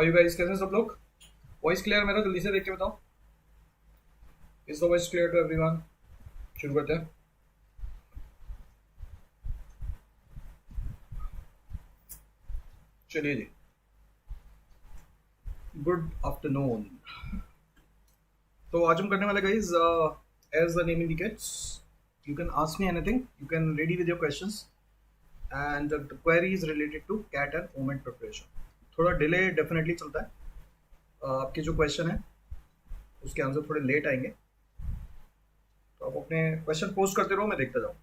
और you guys कैसे हैं सब लोग? वॉइस क्लियर मेरा? जल्दी से देख के बताओ। Is the voice clear to everyone? शुरू करते हैं। चलिए जी। Good afternoon. तो आज हम करने वाले guys, as the name indicates, you can ask me anything, you can ready with your questions and the query is related to CAT and moment preparation. थोड़ा डिले डेफिनेटली चलता है। आपके जो क्वेश्चन है उसके आंसर थोड़े लेट आएंगे, तो आप अपने क्वेश्चन पोस्ट करते रहो, मैं देखता जाऊँ।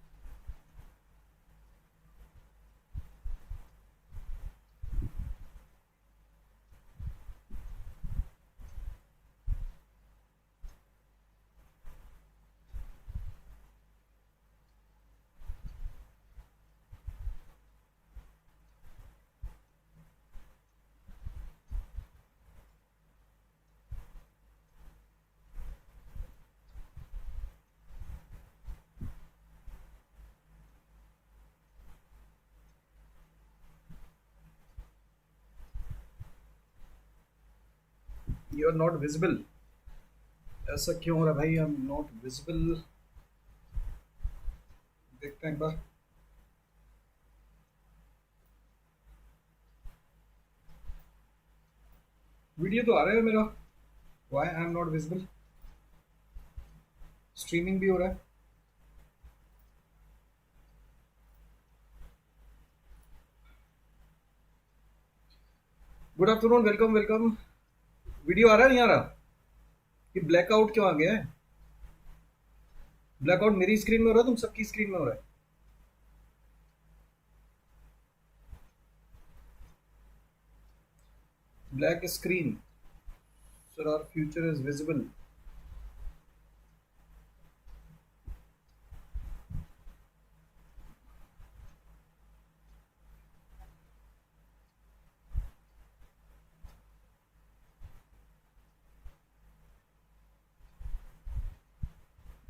You are not visible. ऐसा क्यों हो रहा है भाई? I M not visible. देखते हैं एक बार। वीडियो तो आ रहा है मेरा, why am M not visible? Streaming भी हो रहा है। Good afternoon, welcome welcome. Video आ रहा है नहीं आ रहा? ये ब्लैकआउट क्यों आ गया है? ब्लैकआउट मेरी स्क्रीन में हो रहा है, तुम सबकी स्क्रीन में हो रहा है? Black screen, sir our future is visible.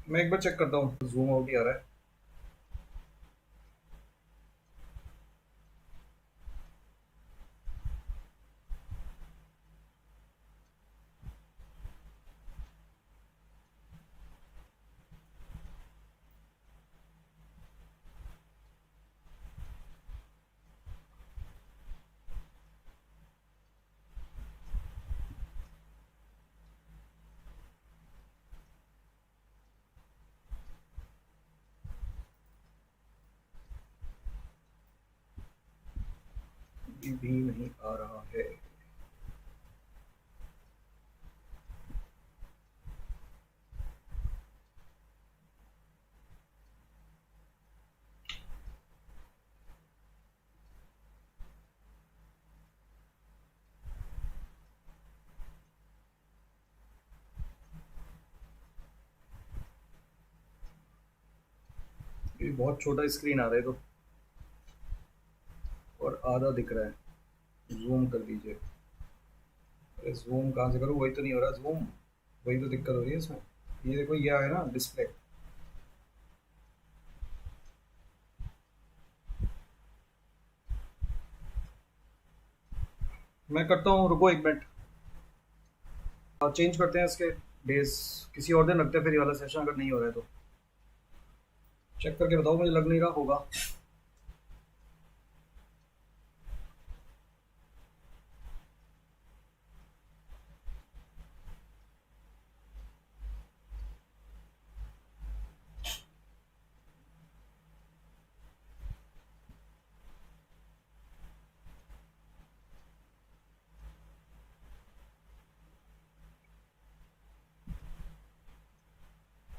मैं एक बार चेक करता हूँ, जूम आउट ही आ रहा है। ये भी नहीं आ रहा है। ये बहुत छोटा स्क्रीन आ रहा है तो, और आधा दिख रहा है। जूम कर दीजिए। अरे जूम कहाँ से करूँ? वही तो नहीं हो रहा जूम। वही तो दिक्कत हो रही है इसमें। ये देखो, ये आया ना डिस्प्ले। मैं करता हूँ, रुको एक मिनट। चेंज करते हैं इसके डेज, किसी और दिन रखते हैं फिर ये वाला सेशन, अगर नहीं हो रहा है तो। चेक करके बताओ, मुझे लग नहीं रहा होगा।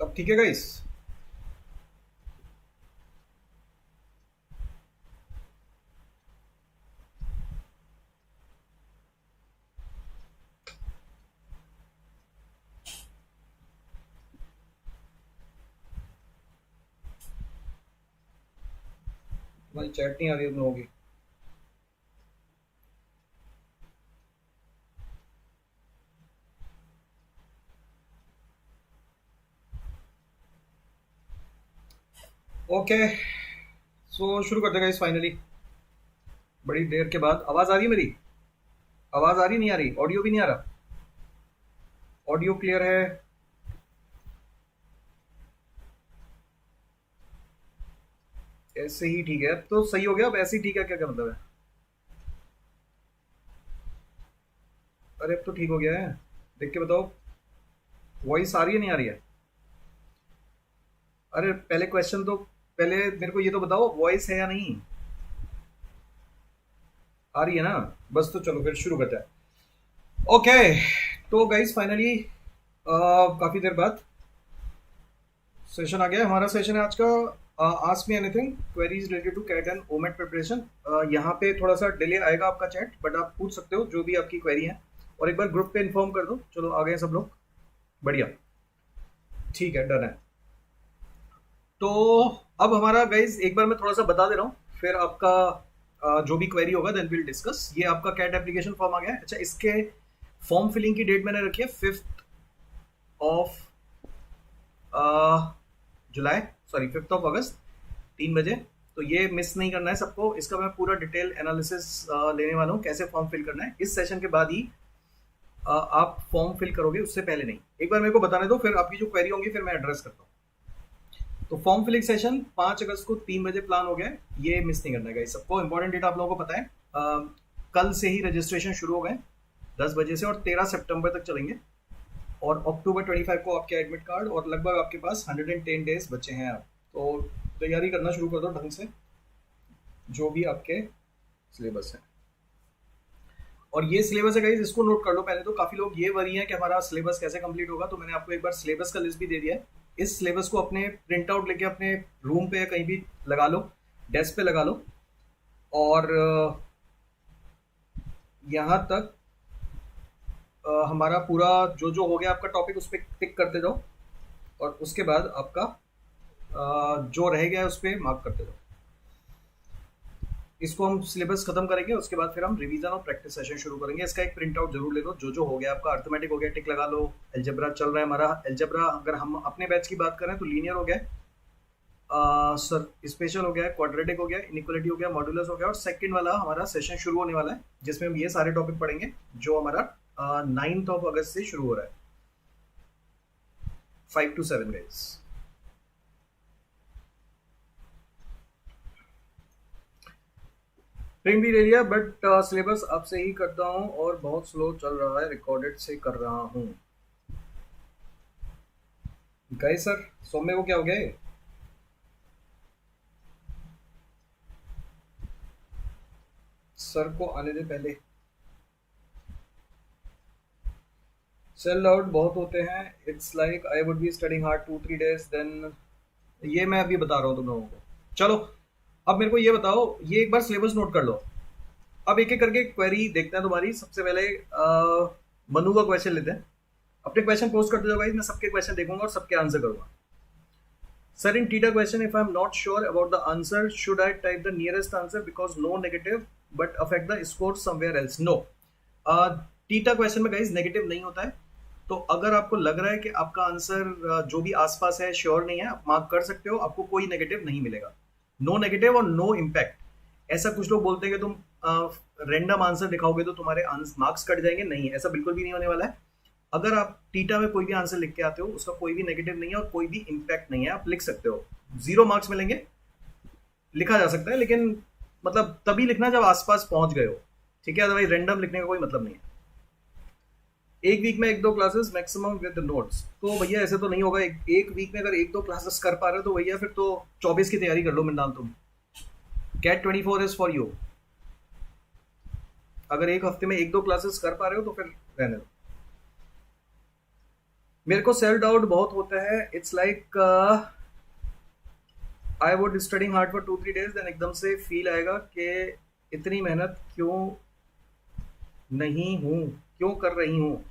तब ठीक है गाइस। तुम्हारी चैट नहीं आ रही तुम लोगों की। ओके, सो शुरू करते गाइस फाइनली। बड़ी देर के बाद आवाज आ रही है मेरी? आवाज आ रही नहीं आ रही? ऑडियो भी नहीं आ रहा? ऑडियो क्लियर है? ऐसे ही ठीक है, अब तो सही हो गया। अब ऐसे ही ठीक है, क्या क्या मतलब है? अरे अब तो ठीक हो गया है। देख के बताओ, वॉइस आ रही है नहीं आ रही है? अरे पहले क्वेश्चन तो, पहले मेरे को ये तो बताओ वॉइस है या नहीं? आ रही है ना? बस तो चलो फिर शुरू करते हैं। ओके, तो गाइस फाइनली काफी देर बाद सेशन आ गया। हमारा सेशन है आज का ask me anything, queries related to CAT and OMET preparation. यहाँ पे थोड़ा सा डिले आएगा आपका चैट, बट आप पूछ सकते हो जो भी आपकी क्वेरी है। और एक बार ग्रुप पे इन्फॉर्म कर दो। चलो आ गए सब लोग, बढ़िया, ठीक है, डन है। तो अब हमारा गाइज एक बार मैं थोड़ा सा बता दे रहा हूँ, फिर आपका जो भी क्वेरी होगा देन विल डिस्कस। ये आपका कैट एप्लीकेशन फॉर्म आ गया है। अच्छा, इसके फॉर्म फिलिंग की डेट मैंने रखी है 5th of July, sorry 5th of अगस्त, 3 बजे। तो ये मिस नहीं करना है सबको। इसका मैं पूरा डिटेल एनालिसिस लेने वाला हूँ, कैसे फॉर्म फिल करना है। इस सेशन के बाद ही आप फॉर्म फिल करोगे, उससे पहले नहीं। एक बार मेरे को बताने दो, फिर आपकी जो क्वेरी होंगी फिर मैं एड्रेस करता हूँ। तो फॉर्म फिलिंग सेशन 5 अगस्त को 3 बजे प्लान हो गया है, ये मिस नहीं करना है गाइस सबको। इंपॉर्टेंट डेट आप लोगों को पता है, कल से ही रजिस्ट्रेशन शुरू हो गए 10 बजे से, और 13 सितंबर तक चलेंगे। और अक्टूबर 25 को आपके एडमिट कार्ड, और लगभग आपके पास 110 डेज बचे हैं। आप तो तैयारी करना शुरू कर दो ढंग से, जो भी आपके सिलेबस है। और ये सिलेबस है गाइस, इसको नोट कर लो पहले तो। काफी लोग ये वरी हैं कि हमारा सिलेबस कैसे कंप्लीट होगा, तो मैंने आपको एक बार सिलेबस का लिस्ट भी दे दिया है। इस सिलेबस को अपने प्रिंट आउट लेके अपने रूम पे या कहीं भी लगा लो, डेस्क पे लगा लो। और यहाँ तक हमारा पूरा जो जो हो गया आपका टॉपिक, उस पर टिक करते जाओ। और उसके बाद आपका जो रह गया है उस पर मार्क करते जाओ। इसको हम सिलेबस खत्म करेंगे, उसके बाद फिर हम रिवीजन और प्रैक्टिस सेशन शुरू करेंगे। इसका एक प्रिंट आउट जरूर ले लो। जो जो हो गया आपका, अर्थमेटिक हो गया, टिक लगा लो। एल्जेब्रा चल रहा है हमारा। एल्जेब्रा अगर हम अपने बैच की बात करें तो लीनियर हो गया, सर स्पेशल हो गया, क्वाड्रेटिक हो गया, इनइक्वालिटी हो गया, मॉड्यूलस हो गया। और सेकंड वाला हमारा सेशन शुरू होने वाला है, जिसमें हम ये सारे टॉपिक पढ़ेंगे, जो हमारा 9th ऑफ अगस्त से शुरू हो रहा है, 5 to 7 गाइस। प्रिंट भी ले लिया, बट सिलेबस आपसे ही करता हूँ, और बहुत स्लो चल रहा है, रिकॉर्डेड से कर रहा हूँ गाइस। सर सौम्य को क्या हो गया है? सर को आने दे पहले। सेल आउट बहुत होते हैं, it's like I would be studying hard 2-3 days then. ये मैं अभी बता रहा हूँ तुम लोगों को। चलो अब मेरे को ये बताओ, ये एक बार सिलेबस नोट कर लो। अब एक एक करके क्वेरी देखते हैं तुम्हारी। सबसे पहले मनु का क्वेश्चन लेते हैं। अपने क्वेश्चन पोस्ट करते जाओ गाइस, मैं सबके क्वेश्चन देखूंगा और सबके आंसर करूंगा। Sir, in Tita question, if I'm not sure about the answer, should I type the nearest answer because no negative but affect the score somewhere else? No. Theta question में guys negative नहीं होता है। तो अगर आपको लग रहा है कि आपका आंसर जो भी आसपास है श्योर नहीं है, आप मार्क कर सकते हो, आपको कोई नेगेटिव नहीं मिलेगा। नो नेगेटिव और नो इम्पैक्ट। ऐसा कुछ लोग बोलते हैं कि तुम रैंडम आंसर दिखाओगे तो तुम्हारे मार्क्स कट जाएंगे, नहीं, ऐसा बिल्कुल भी नहीं होने वाला है। अगर आप टीटा में कोई भी आंसर लिख के आते हो, उसका कोई भी नेगेटिव नहीं है और कोई भी इम्पैक्ट नहीं है, आप लिख सकते हो। 0 मार्क्स मिलेंगे, लिखा जा सकता है, लेकिन मतलब तभी लिखना जब आसपास पहुंच गए हो, ठीक है? अदरवाइज रैंडम लिखने का कोई मतलब नहीं है। एक वीक में 1-2 क्लासेस मैक्सिमम विद नोट्स। तो भैया ऐसे तो नहीं होगा। एक वीक में अगर 1-2 क्लासेस कर पा रहे हो तो भैया फिर तो 24 की तैयारी कर लो मिंडाल तुम। CAT 24 is for you. अगर एक हफ्ते में 1-2 क्लासेस कर पा रहे हो तो फिर रहने दो। मेरे को सेल्फ डाउट बहुत होता है। It's like I would studying hard for 2-3 days, then एकदम से फील आएगा कि इतनी मेहनत क्यों नहीं हूँ, क्यों कर रही हूँ,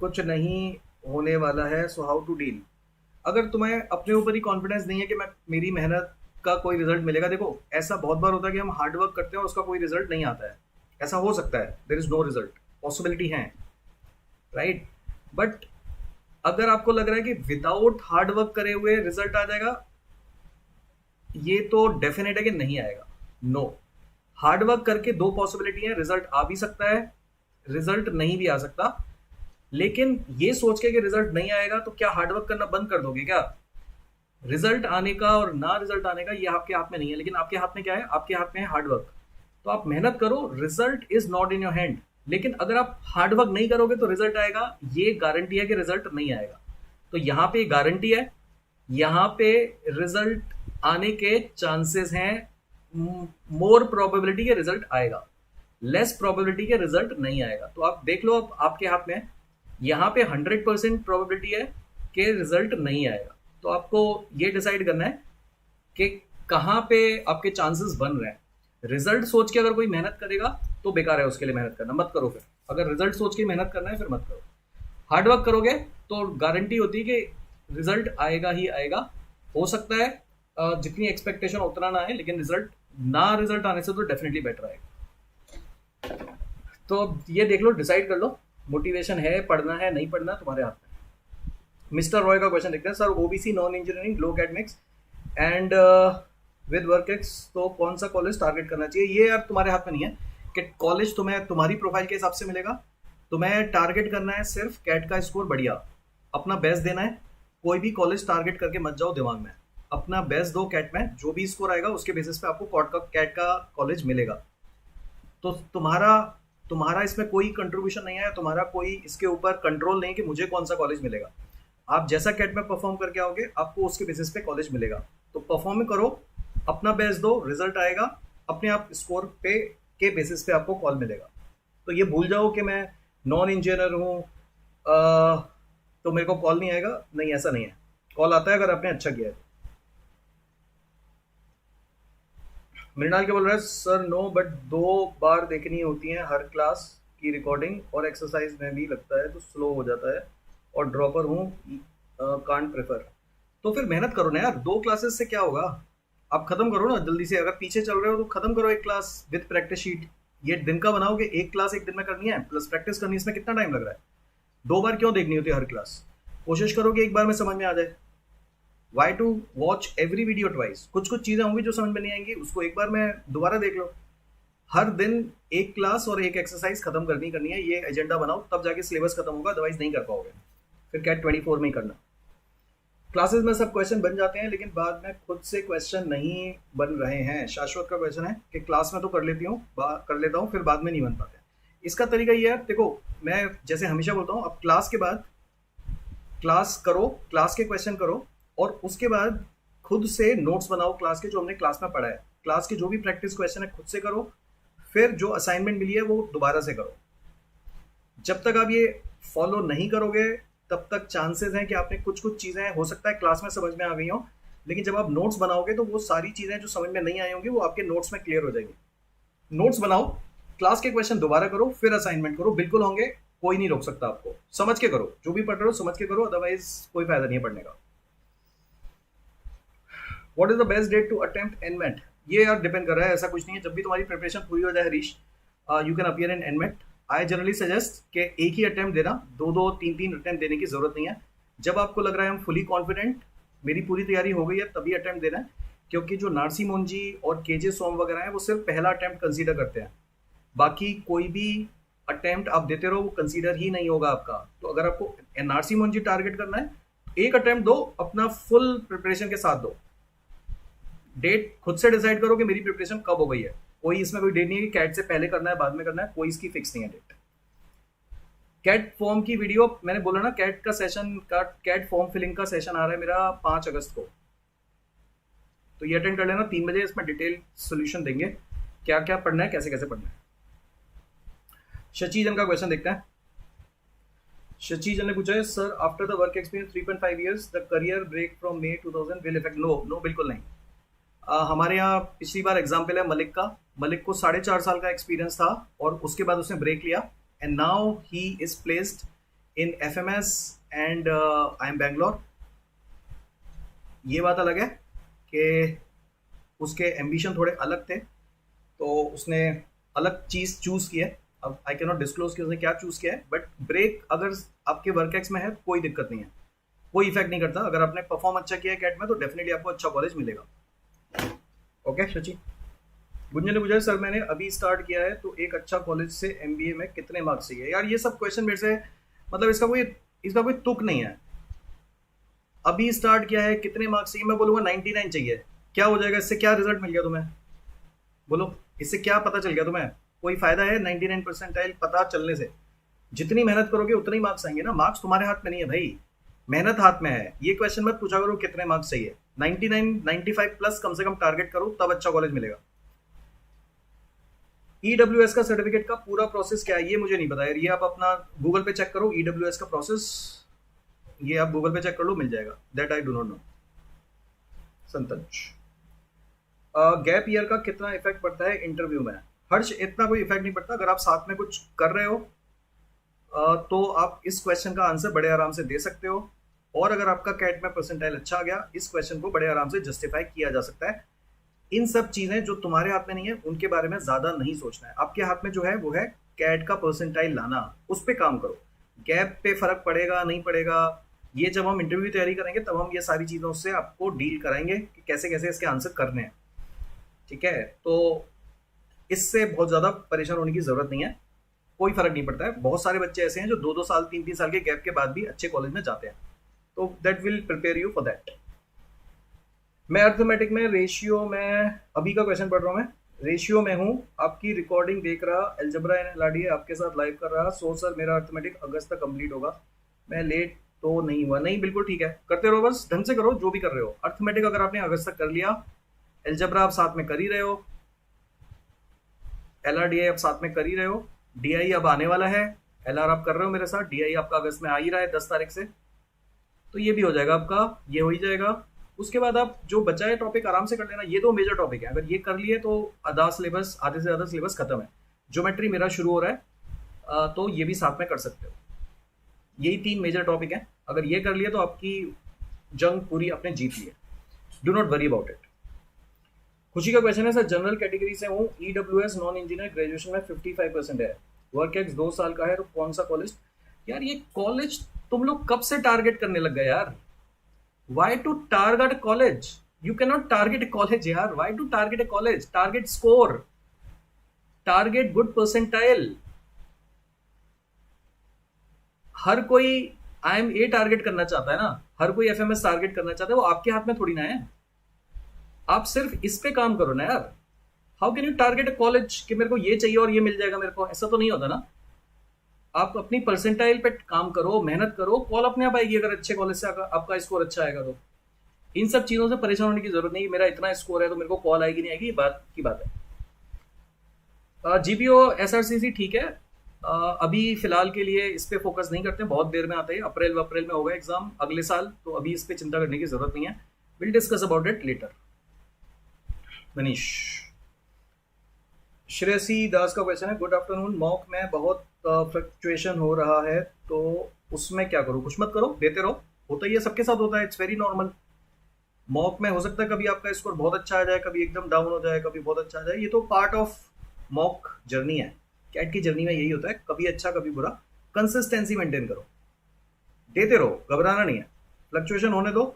कुछ नहीं होने वाला है, सो हाउ टू डील। अगर तुम्हें अपने ऊपर ही कॉन्फिडेंस नहीं है कि मैं मेरी मेहनत का कोई रिजल्ट मिलेगा, देखो ऐसा बहुत बार होता है कि हम हार्ड वर्क करते हैं और उसका कोई रिजल्ट नहीं आता है। ऐसा हो सकता है, there is no result, possibility है, राइट? बट अगर आपको लग रहा है कि विदाउट हार्ड वर्क करे हुए रिजल्ट आ जाएगा, ये तो डेफिनेट है कि नहीं आएगा। नो, हार्ड वर्क करके दो पॉसिबिलिटी है, रिजल्ट आ भी सकता है, रिजल्ट नहीं भी आ सकता। लेकिन ये सोच के कि रिजल्ट नहीं आएगा तो क्या हार्ड वर्क करना बंद कर दोगे क्या? रिजल्ट आने का और ना रिजल्ट आने का ये आपके हाथ में नहीं है, लेकिन आपके हाथ में क्या है? आपके हाथ में है हार्ड वर्क। तो आप मेहनत करो, result is not in your hand. लेकिन अगर आप हार्ड वर्क नहीं करोगे तो रिजल्ट आएगा, ये गारंटी है कि रिजल्ट नहीं आएगा। तो यहाँ पे गारंटी है, यहाँ पे रिजल्ट आने के चांसेस हैं, मोर प्रोबेबिलिटी के रिजल्ट आएगा, लेस प्रोबेबिलिटी के रिजल्ट नहीं आएगा। तो आप देख लो, अब आपके हाथ में है, यहाँ पे 100% प्रोबेबिलिटी है कि रिजल्ट नहीं आएगा। तो आपको ये डिसाइड करना है कि कहाँ पे आपके चांसेस बन रहे हैं। रिजल्ट सोच के अगर कोई मेहनत करेगा तो बेकार है, उसके लिए मेहनत करना मत करो। फिर अगर रिजल्ट सोच के मेहनत करना है फिर मत करो। हार्ड वर्क करोगे तो गारंटी होती है कि रिजल्ट आएगा ही आएगा। हो सकता है जितनी एक्सपेक्टेशन उतना ना है, लेकिन रिजल्ट आने से तो डेफिनेटली बेटर आएगा। तो ये देख लो, डिसाइड कर लो, मोटिवेशन है, पढ़ना है, नहीं पढ़ना, तुम्हारे हाथ में। मिस्टर रॉय का क्वेश्चन देखते हैं। Sir OBC, non engineering, low academics and with work ex, तो कौन सा कॉलेज टारगेट करना चाहिए? ये यार तुम्हारे हाथ में नहीं है कि कॉलेज तुम्हें तुम्हारी प्रोफाइल के हिसाब से मिलेगा। तुम्हें टारगेट करना है सिर्फ कैट का स्कोर बढ़िया, अपना बेस्ट देना है। कोई भी कॉलेज टारगेट करके मत जाओ दिमाग में, अपना बेस्ट दो कैट में, जो भी स्कोर आएगा उसके बेसिस पे आपको कैट का कॉलेज मिलेगा। तो तुम्हारा इसमें कोई कंट्रीब्यूशन नहीं है, तुम्हारा कोई इसके ऊपर कंट्रोल नहीं कि मुझे कौन सा कॉलेज मिलेगा। आप जैसा कैट में परफॉर्म करके आओगे आपको उसके बेसिस पे कॉलेज मिलेगा। तो परफॉर्म करो, अपना बेस्ट दो, रिजल्ट आएगा, अपने आप स्कोर पे के बेसिस पे आपको कॉल मिलेगा। तो ये भूल जाओ कि मैं नॉन इंजीनियर हूँ तो मेरे को कॉल नहीं आएगा। नहीं, ऐसा नहीं है, कॉल आता है अगर आपने अच्छा किया है। मृणाल क्या बोल रहा है? सर नो, बट 2 बार देखनी होती है हर क्लास की रिकॉर्डिंग, और एक्सरसाइज में भी लगता है तो स्लो हो जाता है, और ड्रॉपर हूँ, कांट प्रेफर। तो फिर मेहनत करो ना यार, 2 क्लासेस से क्या होगा? आप खत्म करो ना जल्दी से। अगर पीछे चल रहे हो तो खत्म करो 1 क्लास विद प्रैक्टिस शीट। ये दिन का बनाओ कि 1 क्लास 1 दिन में करनी है प्लस प्रैक्टिस करनी है, इसमें कितना टाइम लग रहा है? 2 बार क्यों देखनी होती है हर क्लास? कोशिश करो कि 1 बार में समझ में आ जाए। Why to watch every video twice? कुछ कुछ चीज़ें होंगी जो समझ में नहीं आएंगी, उसको 1 बार में दोबारा देख लो। हर दिन 1 क्लास और 1 एक्सरसाइज खत्म करनी है, ये एजेंडा बनाओ, तब जाके सिलेबस खत्म होगा, अदरवाइज नहीं कर पाओगे। फिर कैट 24 में ही करना। क्लासेस में सब क्वेश्चन बन जाते हैं, लेकिन बाद में खुद से क्वेश्चन नहीं बन रहे हैं। शाश्वत का क्वेश्चन है कि क्लास में तो कर लेता हूँ, फिर बाद में नहीं बन पाते। इसका तरीका ये है, देखो मैं जैसे हमेशा बोलता हूँ, अब क्लास के बाद क्लास करो, क्लास के क्वेश्चन करो, और उसके बाद खुद से नोट्स बनाओ क्लास के, जो हमने क्लास में पढ़ा है। क्लास के जो भी प्रैक्टिस क्वेश्चन है खुद से करो, फिर जो असाइनमेंट मिली है वो दोबारा से करो। जब तक आप ये फॉलो नहीं करोगे तब तक चांसेस हैं कि आपने कुछ चीज़ें हो सकता है क्लास में समझ में आ गई हो, लेकिन जब आप नोट्स बनाओगे तो वो सारी चीज़ें जो समझ में नहीं आई होंगी वो आपके नोट्स में क्लियर हो जाएंगी। नोट्स बनाओ, क्लास के क्वेश्चन दोबारा करो, फिर असाइनमेंट करो, बिल्कुल होंगे, कोई नहीं रोक सकता आपको। समझ के करो, जो भी पढ़ रहे हो समझ के करो, अदरवाइज कोई फायदा नहीं है पढ़ने का। What is the best date to attempt NMAT? ये यार डिपेंड कर रहा है, ऐसा कुछ नहीं है। जब भी तुम्हारी प्रिपरेशन पूरी हो जाए Harish, you can appear in NMAT. I generally suggest कि एक ही अटेम्प्ट देना, 2-2, 3-3 अटेम्प्ट देने की जरूरत नहीं है। जब आपको लग रहा है हम फुली कॉन्फिडेंट, मेरी पूरी तैयारी हो गई है, तभी अटेम्प्ट देना है। क्योंकि जो नारसी मोन्जी और केजे सोम वगैरह है वो सिर्फ पहला अटेम्प्ट कंसीडर करते हैं, बाकी कोई भी अटेम्प्ट आप देते रहो वो कंसीडर ही नहीं होगा आपका। तो अगर आपको एनआरसी मोन्जी टारगेट करना है, एक अटेम्प्ट दो, अपना फुल प्रिपरेशन के साथ दो। डेट खुद से डिसाइड करो कि मेरी प्रिपरेशन कब हो गई है। कोई इसमें कोई डेट नहीं है कि कैट से पहले करना है बाद में करना है, कोई इसकी फिक्स नहीं है डेट। कैट फॉर्म की वीडियो मैंने बोला ना, कैट फॉर्म फिलिंग का सेशन आ रहा है मेरा 5 अगस्त को, तो ये अटेंड कर लेना 3 बजे। इसमें डिटेल सोल्यूशन देंगे, क्या क्या पढ़ना है, कैसे कैसे पढ़ना है। शची जन का क्वेश्चन देखते हैं। शची जन ने पूछा है, sir after the work experience 3.5 years the career break from May 2000 will effect? No, बिल्कुल नहीं। हमारे यहाँ पिछली बार एग्जाम्पल है मलिक का। मलिक को 4.5 साल का एक्सपीरियंस था और उसके बाद उसने ब्रेक लिया, and now he is placed in FMS and IIM Bangalore. ये बात अलग है कि उसके एम्बिशन थोड़े अलग थे, तो उसने अलग चीज़ चूज़ की है। अब आई कैन नॉट डिस्क्लोज कि उसने क्या चूज़ किया है, बट ब्रेक अगर आपके वर्क एक्स में है कोई दिक्कत नहीं है, कोई इफेक्ट नहीं करता। अगर आपने परफॉर्म अच्छा किया है कैट में तो डेफिनेटली आपको अच्छा कॉलेज मिलेगा। ओके शची। गुंजन ने पूछा सर मैंने अभी स्टार्ट किया है तो एक अच्छा कॉलेज से एमबीए में कितने मार्क्स चाहिए? यार ये सब क्वेश्चन मेरे से मतलब इसका कोई तुक नहीं है। अभी स्टार्ट किया है कितने मार्क्स चाहिए, मैं बोलूंगा 99 चाहिए। क्या हो जाएगा इससे? क्या रिजल्ट मिल गया तुम्हें? बोलो, इससे क्या पता चल गया तुम्हें? कोई फायदा है 99 परसेंटाइल पता चलने से? जितनी मेहनत करोगे उतने ही मार्क्स आएंगे ना। मार्क्स तुम्हारे हाथ में नहीं है भाई, मेहनत हाथ में है। ये क्वेश्चन मत पूछा करो कितने मार्क्स चाहिए। 99 95 प्लस कम से कम टारगेट करो, तब अच्छा कॉलेज मिलेगा। ईडब्ल्यूएस का सर्टिफिकेट का पूरा प्रोसेस क्या है ये मुझे नहीं पता यार। ये आप अपना गूगल पे चेक करो ईडब्ल्यूएस का प्रोसेस, ये आप गूगल पे चेक कर लो, मिल जाएगा। That I do not no. Santosh, gap year का कितना इफेक्ट पड़ता है इंटरव्यू में? हर्ष, इतना कोई इफेक्ट नहीं पड़ता। अगर आप साथ में कुछ कर रहे हो तो आप इस क्वेश्चन का आंसर बड़े आराम से दे सकते हो। और अगर आपका कैट में परसेंटाइल अच्छा आ गया, इस क्वेश्चन को बड़े आराम से जस्टिफाई किया जा सकता है। इन सब चीजें जो तुम्हारे हाथ में नहीं है उनके बारे में ज्यादा नहीं सोचना है। आपके हाथ में जो है वो है कैट का परसेंटाइल लाना, उस पर काम करो। गैप पे फर्क पड़ेगा नहीं पड़ेगा, ये जब हम इंटरव्यू की तैयारी करेंगे तब हम ये सारी चीज़ों से आपको डील कराएंगे कि कैसे कैसे इसके आंसर करने हैं। ठीक है, तो इससे बहुत ज़्यादा परेशान होने की ज़रूरत नहीं है, कोई फर्क नहीं पड़ता है। बहुत सारे बच्चे ऐसे हैं जो 2-2 साल 3-3 साल के गैप के बाद भी अच्छे कॉलेज में जाते हैं, तो that will prepare you for that. मैं अर्थमेटिक में रेशियो में अभी का क्वेश्चन पढ़ रहा हूँ, मैं रेशियो में हूँ, आपकी रिकॉर्डिंग देख रहा, एल्जेब्रा एंड एलआरडी आपके साथ लाइव कर रहा। सो सर मेरा अर्थमेटिक अगस्त तक कंप्लीट होगा, मैं लेट तो नहीं हुआ? नहीं, बिल्कुल ठीक है, करते रहो, बस ढंग से करो जो भी कर रहे हो। अर्थमेटिक अगर आपने अगस्त तक कर लिया, एल्जेब्रा आप साथ में कर ही रहे हो, एलआरडीआई आप साथ में कर ही रहे हो, डीआई अब आने वाला है, एलआर आप कर रहे हो मेरे साथ, डीआई आपका अगस्त में आ ही रहा है 10 तारीख से, तो ये भी हो जाएगा आपका, ये हो ही जाएगा। उसके बाद आप जो बचा है टॉपिक आराम से कर लेना। ये 2 मेजर टॉपिक है, अगर ये कर लिए तो आधा सिलेबस, आधे से ज़्यादा सिलेबस खत्म है। ज्योमेट्री मेरा शुरू हो रहा है, तो ये भी साथ में कर सकते हो। यही 3 मेजर टॉपिक हैं, अगर ये कर लिए तो आपकी जंग पूरी आपने जीत ली है। Do not worry about it. खुशी का क्वेश्चन है सर जनरल कैटेगरी से हूँ, ईडब्ल्यूएस नॉन इंजीनियर, ग्रेजुएशन में 55% है, वर्क एक्स 2 साल का है, तो कौन सा कॉलेज? यार ये कॉलेज तुम लोग कब से टारगेट करने लग गए यार? Why to target college? You can not target a college यार। Why to target a college? Target score, target good percentile. हर कोई IIMA टारगेट करना चाहता है ना, हर कोई FMS टारगेट करना चाहता है, वो आपके हाथ में थोड़ी ना है। आप सिर्फ इस पे काम करो ना यार। How can you target a college कि मेरे को ये चाहिए और ये मिल जाएगा मेरे को? ऐसा तो नहीं होता ना। आप अपनी परसेंटाइल पे काम करो, मेहनत करो, कॉल अपने आप आएगी अगर अच्छे कॉलेज से आपका स्कोर अच्छा आएगा तो। इन सब चीजों से परेशान होने की जरूरत नहीं। मेरा इतना स्कोर है तो मेरे को कॉल आएगी नहीं आएगी, ये बात की बात है। GPO SRCC ठीक है, अभी फिलहाल के लिए इस पे फोकस नहीं करते, बहुत देर में आता है, अप्रैल में होगा एग्जाम अगले साल, तो अभी इस पे चिंता करने की जरूरत नहीं है। Will discuss about it later. Manish, Shreyasi Das का क्वेश्चन है, गुड आफ्टरनून, मॉक में बहुत फ्लक्चुएशन हो रहा है तो उसमें क्या करूं? कुछ मत करो, देते रहो, होता ही है, सबके साथ होता है, इट्स वेरी नॉर्मल। मॉक में हो सकता है कभी आपका स्कोर बहुत अच्छा आ जाए, कभी एकदम डाउन हो जाए, कभी बहुत अच्छा आ जाए, ये तो पार्ट ऑफ मॉक जर्नी है। कैट की जर्नी में यही होता है, कभी अच्छा कभी बुरा। कंसिस्टेंसी मेंटेन करो, देते रहो, घबराना नहीं है, फ्लक्चुएशन होने दो।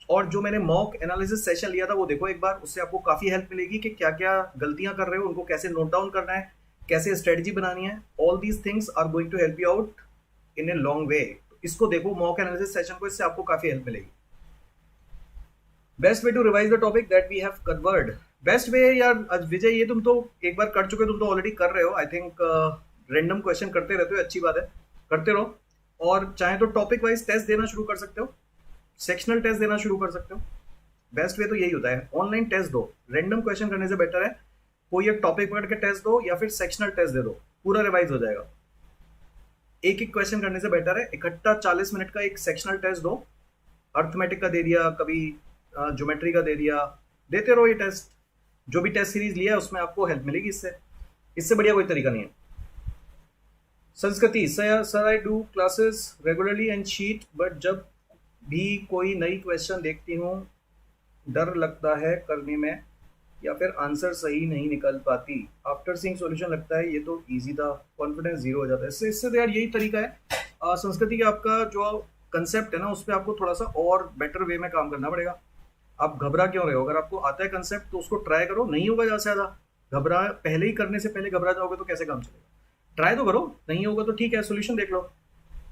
और जो मैंने मॉक एनालिसिस सेशन लिया था वो देखो एक बार, उससे आपको काफ़ी हेल्प मिलेगी कि क्या क्या गलतियां कर रहे हो, उनको कैसे नोट डाउन करना है, कैसे स्ट्रेटजी बनानी है। All these things are going to help you out in a long way. इसको देखो मॉक एनालिसिस सेशन को, इससे आपको काफ़ी हेल्प मिलेगी। Best way to revise the topic that we have covered. Best way यार विजय, ये तुम तो एक बार कर चुके, तुम तो ऑलरेडी कर रहे हो। आई थिंक रैंडम क्वेश्चन करते रहते हो, अच्छी बात है, करते रहो। और चाहे तो टॉपिक वाइज टेस्ट देना शुरू कर सकते हो, सेक्शनल टेस्ट देना शुरू कर सकते हो। बेस्ट वे तो यही होता है, ऑनलाइन टेस्ट दो, रैंडम क्वेश्चन करने से बेटर है कोई एक टॉपिक पकड़ के टेस्ट दो या फिर सेक्शनल टेस्ट दे दो, पूरा रिवाइज हो जाएगा। एक एक क्वेश्चन करने से बेटर है इकट्ठा 40 मिनट का एक सेक्शनल टेस्ट दो। अर्थमेटिक का दे दिया, कभी ज्योमेट्री का दे दिया, देते रहो ये टेस्ट। जो भी टेस्ट सीरीज लिया है उसमें आपको हेल्प मिलेगी, इससे बढ़िया कोई तरीका नहीं है। संस्कृति, sir I do classes regularly and sheet, but जब भी कोई नई क्वेश्चन देखती हूँ डर लगता है करने में या फिर आंसर सही नहीं निकल पाती। आफ्टर सीइंग सॉल्यूशन लगता है ये तो इजी था, कॉन्फिडेंस जीरो हो जाता है। इससे तो यार यही तरीका है। संस्कृति का आपका जो कंसेप्ट है ना, उस पर आपको थोड़ा सा और बेटर वे में काम करना पड़ेगा। आप घबरा क्यों रहे हो? अगर आपको आता है कंसेप्ट तो उसको ट्राई करो, नहीं होगा ज़्यादा से ज़्यादा घबरा पहले ही करने से पहले घबरा जाओगे तो कैसे काम चलेगा? ट्राई तो करो, नहीं होगा तो ठीक है, सोल्यूशन देख लो।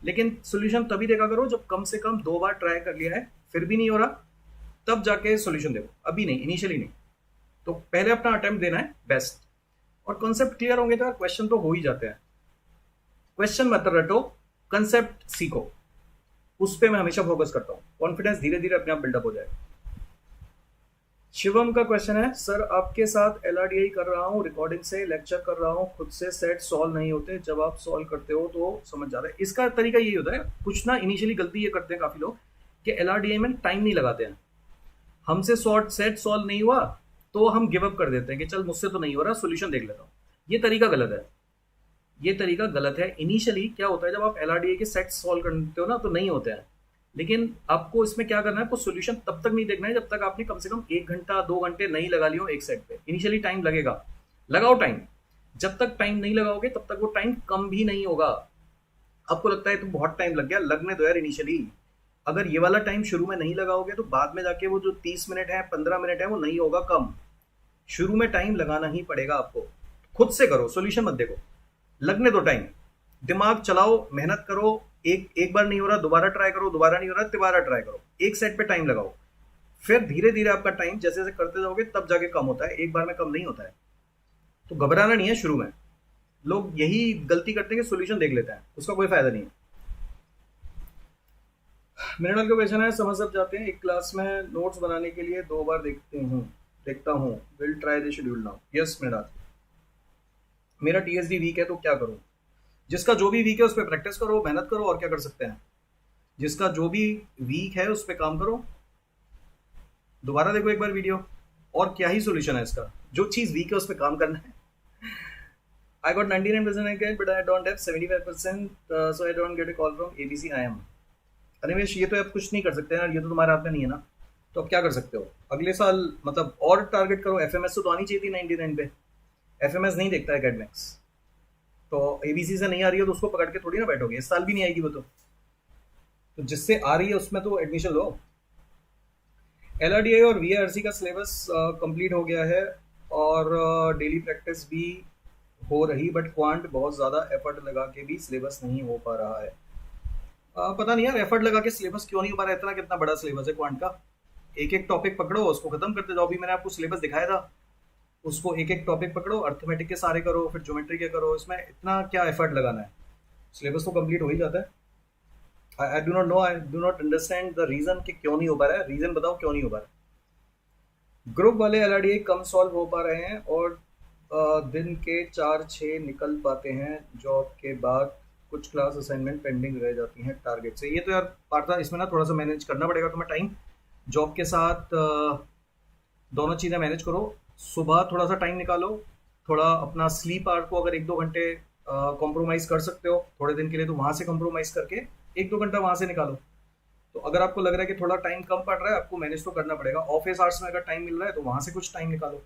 लेकिन सोल्यूशन तभी देखा करो जब कम से कम 2 बार ट्राई कर लिया है, फिर भी नहीं हो रहा, तब जाके सोल्यूशन देखो, अभी नहीं, इनिशियली नहीं। तो पहले अपना अटेम्प्ट देना है बेस्ट। और कॉन्सेप्ट क्लियर होंगे तो यार क्वेश्चन तो हो ही जाते हैं। क्वेश्चन मत रटो, कंसेप्ट सीखो, उस पे मैं हमेशा फोकस करता हूँ। कॉन्फिडेंस धीरे धीरे अपने आप बिल्डअप हो जाएगा। शिवम का क्वेश्चन है, सर आपके साथ एलआरडीआई कर रहा हूँ, रिकॉर्डिंग से लेक्चर कर रहा हूँ, खुद से सेट सॉल्व नहीं होते, जब आप सॉल्व करते हो तो समझ जाता है। इसका तरीका यही होता है, कुछ ना इनिशियली गलती ये करते हैं काफी लोग कि एलआरडीआई में टाइम नहीं लगाते हैं। हमसे सेट सॉल्व नहीं हुआ तो हम गिव अप कर देते हैं कि चल मुझसे तो नहीं हो रहा, सोल्यूशन देख लेता हूँ। ये तरीका गलत है, ये तरीका गलत है। इनिशियली क्या होता है, जब आप एलआरडीआई के सेट सॉल्व करते हो ना तो नहीं होते हैं, लेकिन आपको इसमें क्या करना है, आपको सोल्यूशन तब तक नहीं देखना है जब तक आपने कम से कम 1 घंटा 2 घंटे नहीं लगा लियो एक सेट पे। इनिशियली टाइम लगेगा, लगाओ टाइम। जब तक टाइम नहीं लगाओगे तब तक वो टाइम कम भी नहीं होगा। आपको लगता है तो बहुत टाइम लग गया, लगने दो यार। इनिशियली अगर ये वाला टाइम शुरू में नहीं लगाओगे तो बाद में जाके वो जो 30 मिनट है 15 मिनट है वो नहीं होगा कम। शुरू में टाइम लगाना ही पड़ेगा आपको। खुद से करो, सोल्यूशन मत देखो, लगने दो टाइम, दिमाग चलाओ, मेहनत करो। एक बार नहीं हो रहा दोबारा ट्राई करो, दोबारा नहीं हो रहा तिबारा ट्राई करो, एक सेट पे टाइम लगाओ। फिर धीरे धीरे आपका टाइम जैसे जैसे करते जाओगे तब जाके कम होता है, एक बार में कम नहीं होता है। तो घबराना नहीं है शुरू में। लोग यही गलती करते हैं कि सोल्यूशन देख लेते हैं, उसका कोई फायदा नहीं है। मिनरल का क्वेश्चन है, समझ सब जाते हैं, एक क्लास में नोट्स बनाने के लिए 2 बार देखता हूँ, will try the schedule now. Yes mineral, मेरा टीएसडी वीक है तो क्या करूँ? जिसका जो भी वीक है उस पर प्रैक्टिस करो, मेहनत करो, और क्या कर सकते हैं। जिसका जो भी वीक है उस पर काम करो, दोबारा देखो एक बार वीडियो, और क्या ही सोल्यूशन है इसका। जो चीज वीक है उस पर काम करना है। I got 99% again, but I don't have 75%, so I don't get a call from ABC IM. Animesh, ये तो आप कुछ नहीं कर सकते यार, ये तो तुम्हारे हाथ में नहीं है ना। तो अब क्या कर सकते हो, अगले साल मतलब और टारगेट करो। एफएमएस तो आनी चाहिए थी 99 पे, एफएमएस नहीं देखता है एकेडमिक्स। तो एबीसी से नहीं आ रही है तो उसको पकड़ के थोड़ी ना बैठोगे, इस साल भी नहीं आएगी वो तो जिससे आ रही है उसमें तो एडमिशन लो। एलआरडीआई और वीआरसी का सिलेबस कंप्लीट हो गया है और डेली प्रैक्टिस भी हो रही, बट क्वांट बहुत ज़्यादा एफर्ट लगा के भी सिलेबस नहीं हो पा रहा है। पता नहीं यार, एफर्ट लगा के सिलेबस क्यों नहीं हो पा रहा है, इतना कितना बड़ा सिलेबस है क्वांट का। एक एक टॉपिक पकड़ो, उसको खत्म करते जाओ। अभी मैंने आपको सिलेबस दिखाया था, उसको एक एक टॉपिक पकड़ो, अर्थमेटिक के सारे करो, फिर ज्योमेट्री के करो। इसमें इतना क्या एफर्ट लगाना है, सिलेबस तो कंप्लीट हो ही जाता है। I do not know, I do not understand the reason कि क्यों नहीं हो पा रहा है। रीजन बताओ क्यों नहीं हो पा रहा है। ग्रुप वाले एलआरडीआई कम सॉल्व हो पा रहे हैं और दिन के 4-6 निकल पाते हैं, जॉब के बाद कुछ क्लास असाइनमेंट पेंडिंग रह जाती हैं टारगेट से। ये तो यार पार्था, इसमें ना थोड़ा सा मैनेज करना पड़ेगा तुम्हें टाइम। जॉब के साथ दोनों चीज़ें मैनेज करो। सुबह थोड़ा सा टाइम निकालो, थोड़ा अपना स्लीप आवर को अगर 1-2 घंटे कॉम्प्रोमाइज़ कर सकते हो थोड़े दिन के लिए, तो वहाँ से कॉम्प्रोमाइज़ करके 1-2 घंटा वहाँ से निकालो। तो अगर आपको लग रहा है कि थोड़ा टाइम कम पड़ रहा है, आपको मैनेज तो करना पड़ेगा। ऑफिस आवर्स में अगर टाइम मिल रहा है तो वहाँ से कुछ टाइम निकालो।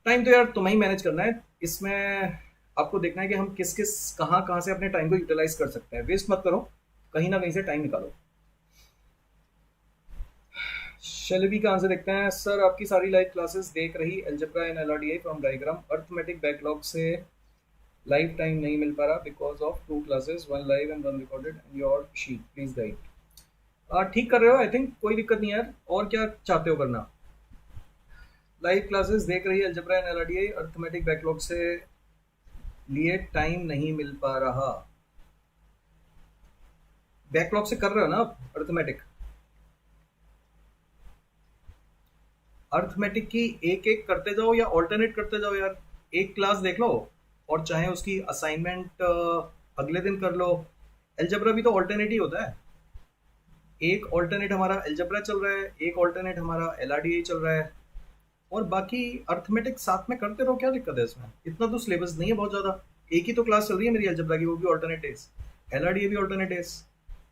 टाइम तो यार तुम्हें ही मैनेज करना है, इसमें आपको देखना है कि हम किस किस कहाँ कहाँ से अपने टाइम को यूटिलाइज कर सकते हैं। वेस्ट मत करो, कहीं ना कहीं से टाइम निकालो। शलवी का आंसर देखते हैं, सर आपकी सारी लाइव क्लासेस देख रही, algebra and LRDI from diagram, arithmetic backlog से लाइव टाइम नहीं मिल पा रहा because of 2 classes, 1 live and 1 recorded and your sheet please guide. ठीक कर रहे हो, आई थिंक कोई दिक्कत नहीं है यार। और क्या चाहते हो करना? लाइव क्लासेस देख रही है, algebra and LRDI, arithmetic backlog से लिए टाइम नहीं मिल पा रहा। बैकलॉग से कर रहे हो ना अर्थमेटिक? अर्थमेटिक की एक एक करते जाओ या ऑल्टरनेट करते जाओ यार। एक क्लास देख लो और चाहे उसकी असाइनमेंट अगले दिन कर लो। अलजेब्रा भी तो ऑल्टरनेट ही होता है। एक ऑल्टरनेट हमारा अलजेब्रा चल रहा है, एक ऑल्टरनेट हमारा एलआरडीआई चल रहा है, और बाकी अर्थमेटिक साथ में करते रहो। क्या दिक्कत है इसमें? इतना तो सिलेबस नहीं है बहुत ज़्यादा। एक ही तो क्लास चल रही है मेरी अलजेब्रा की, वो भी ऑल्टरनेट डेज, एलआरडीआई भी ऑल्टरनेट डेज।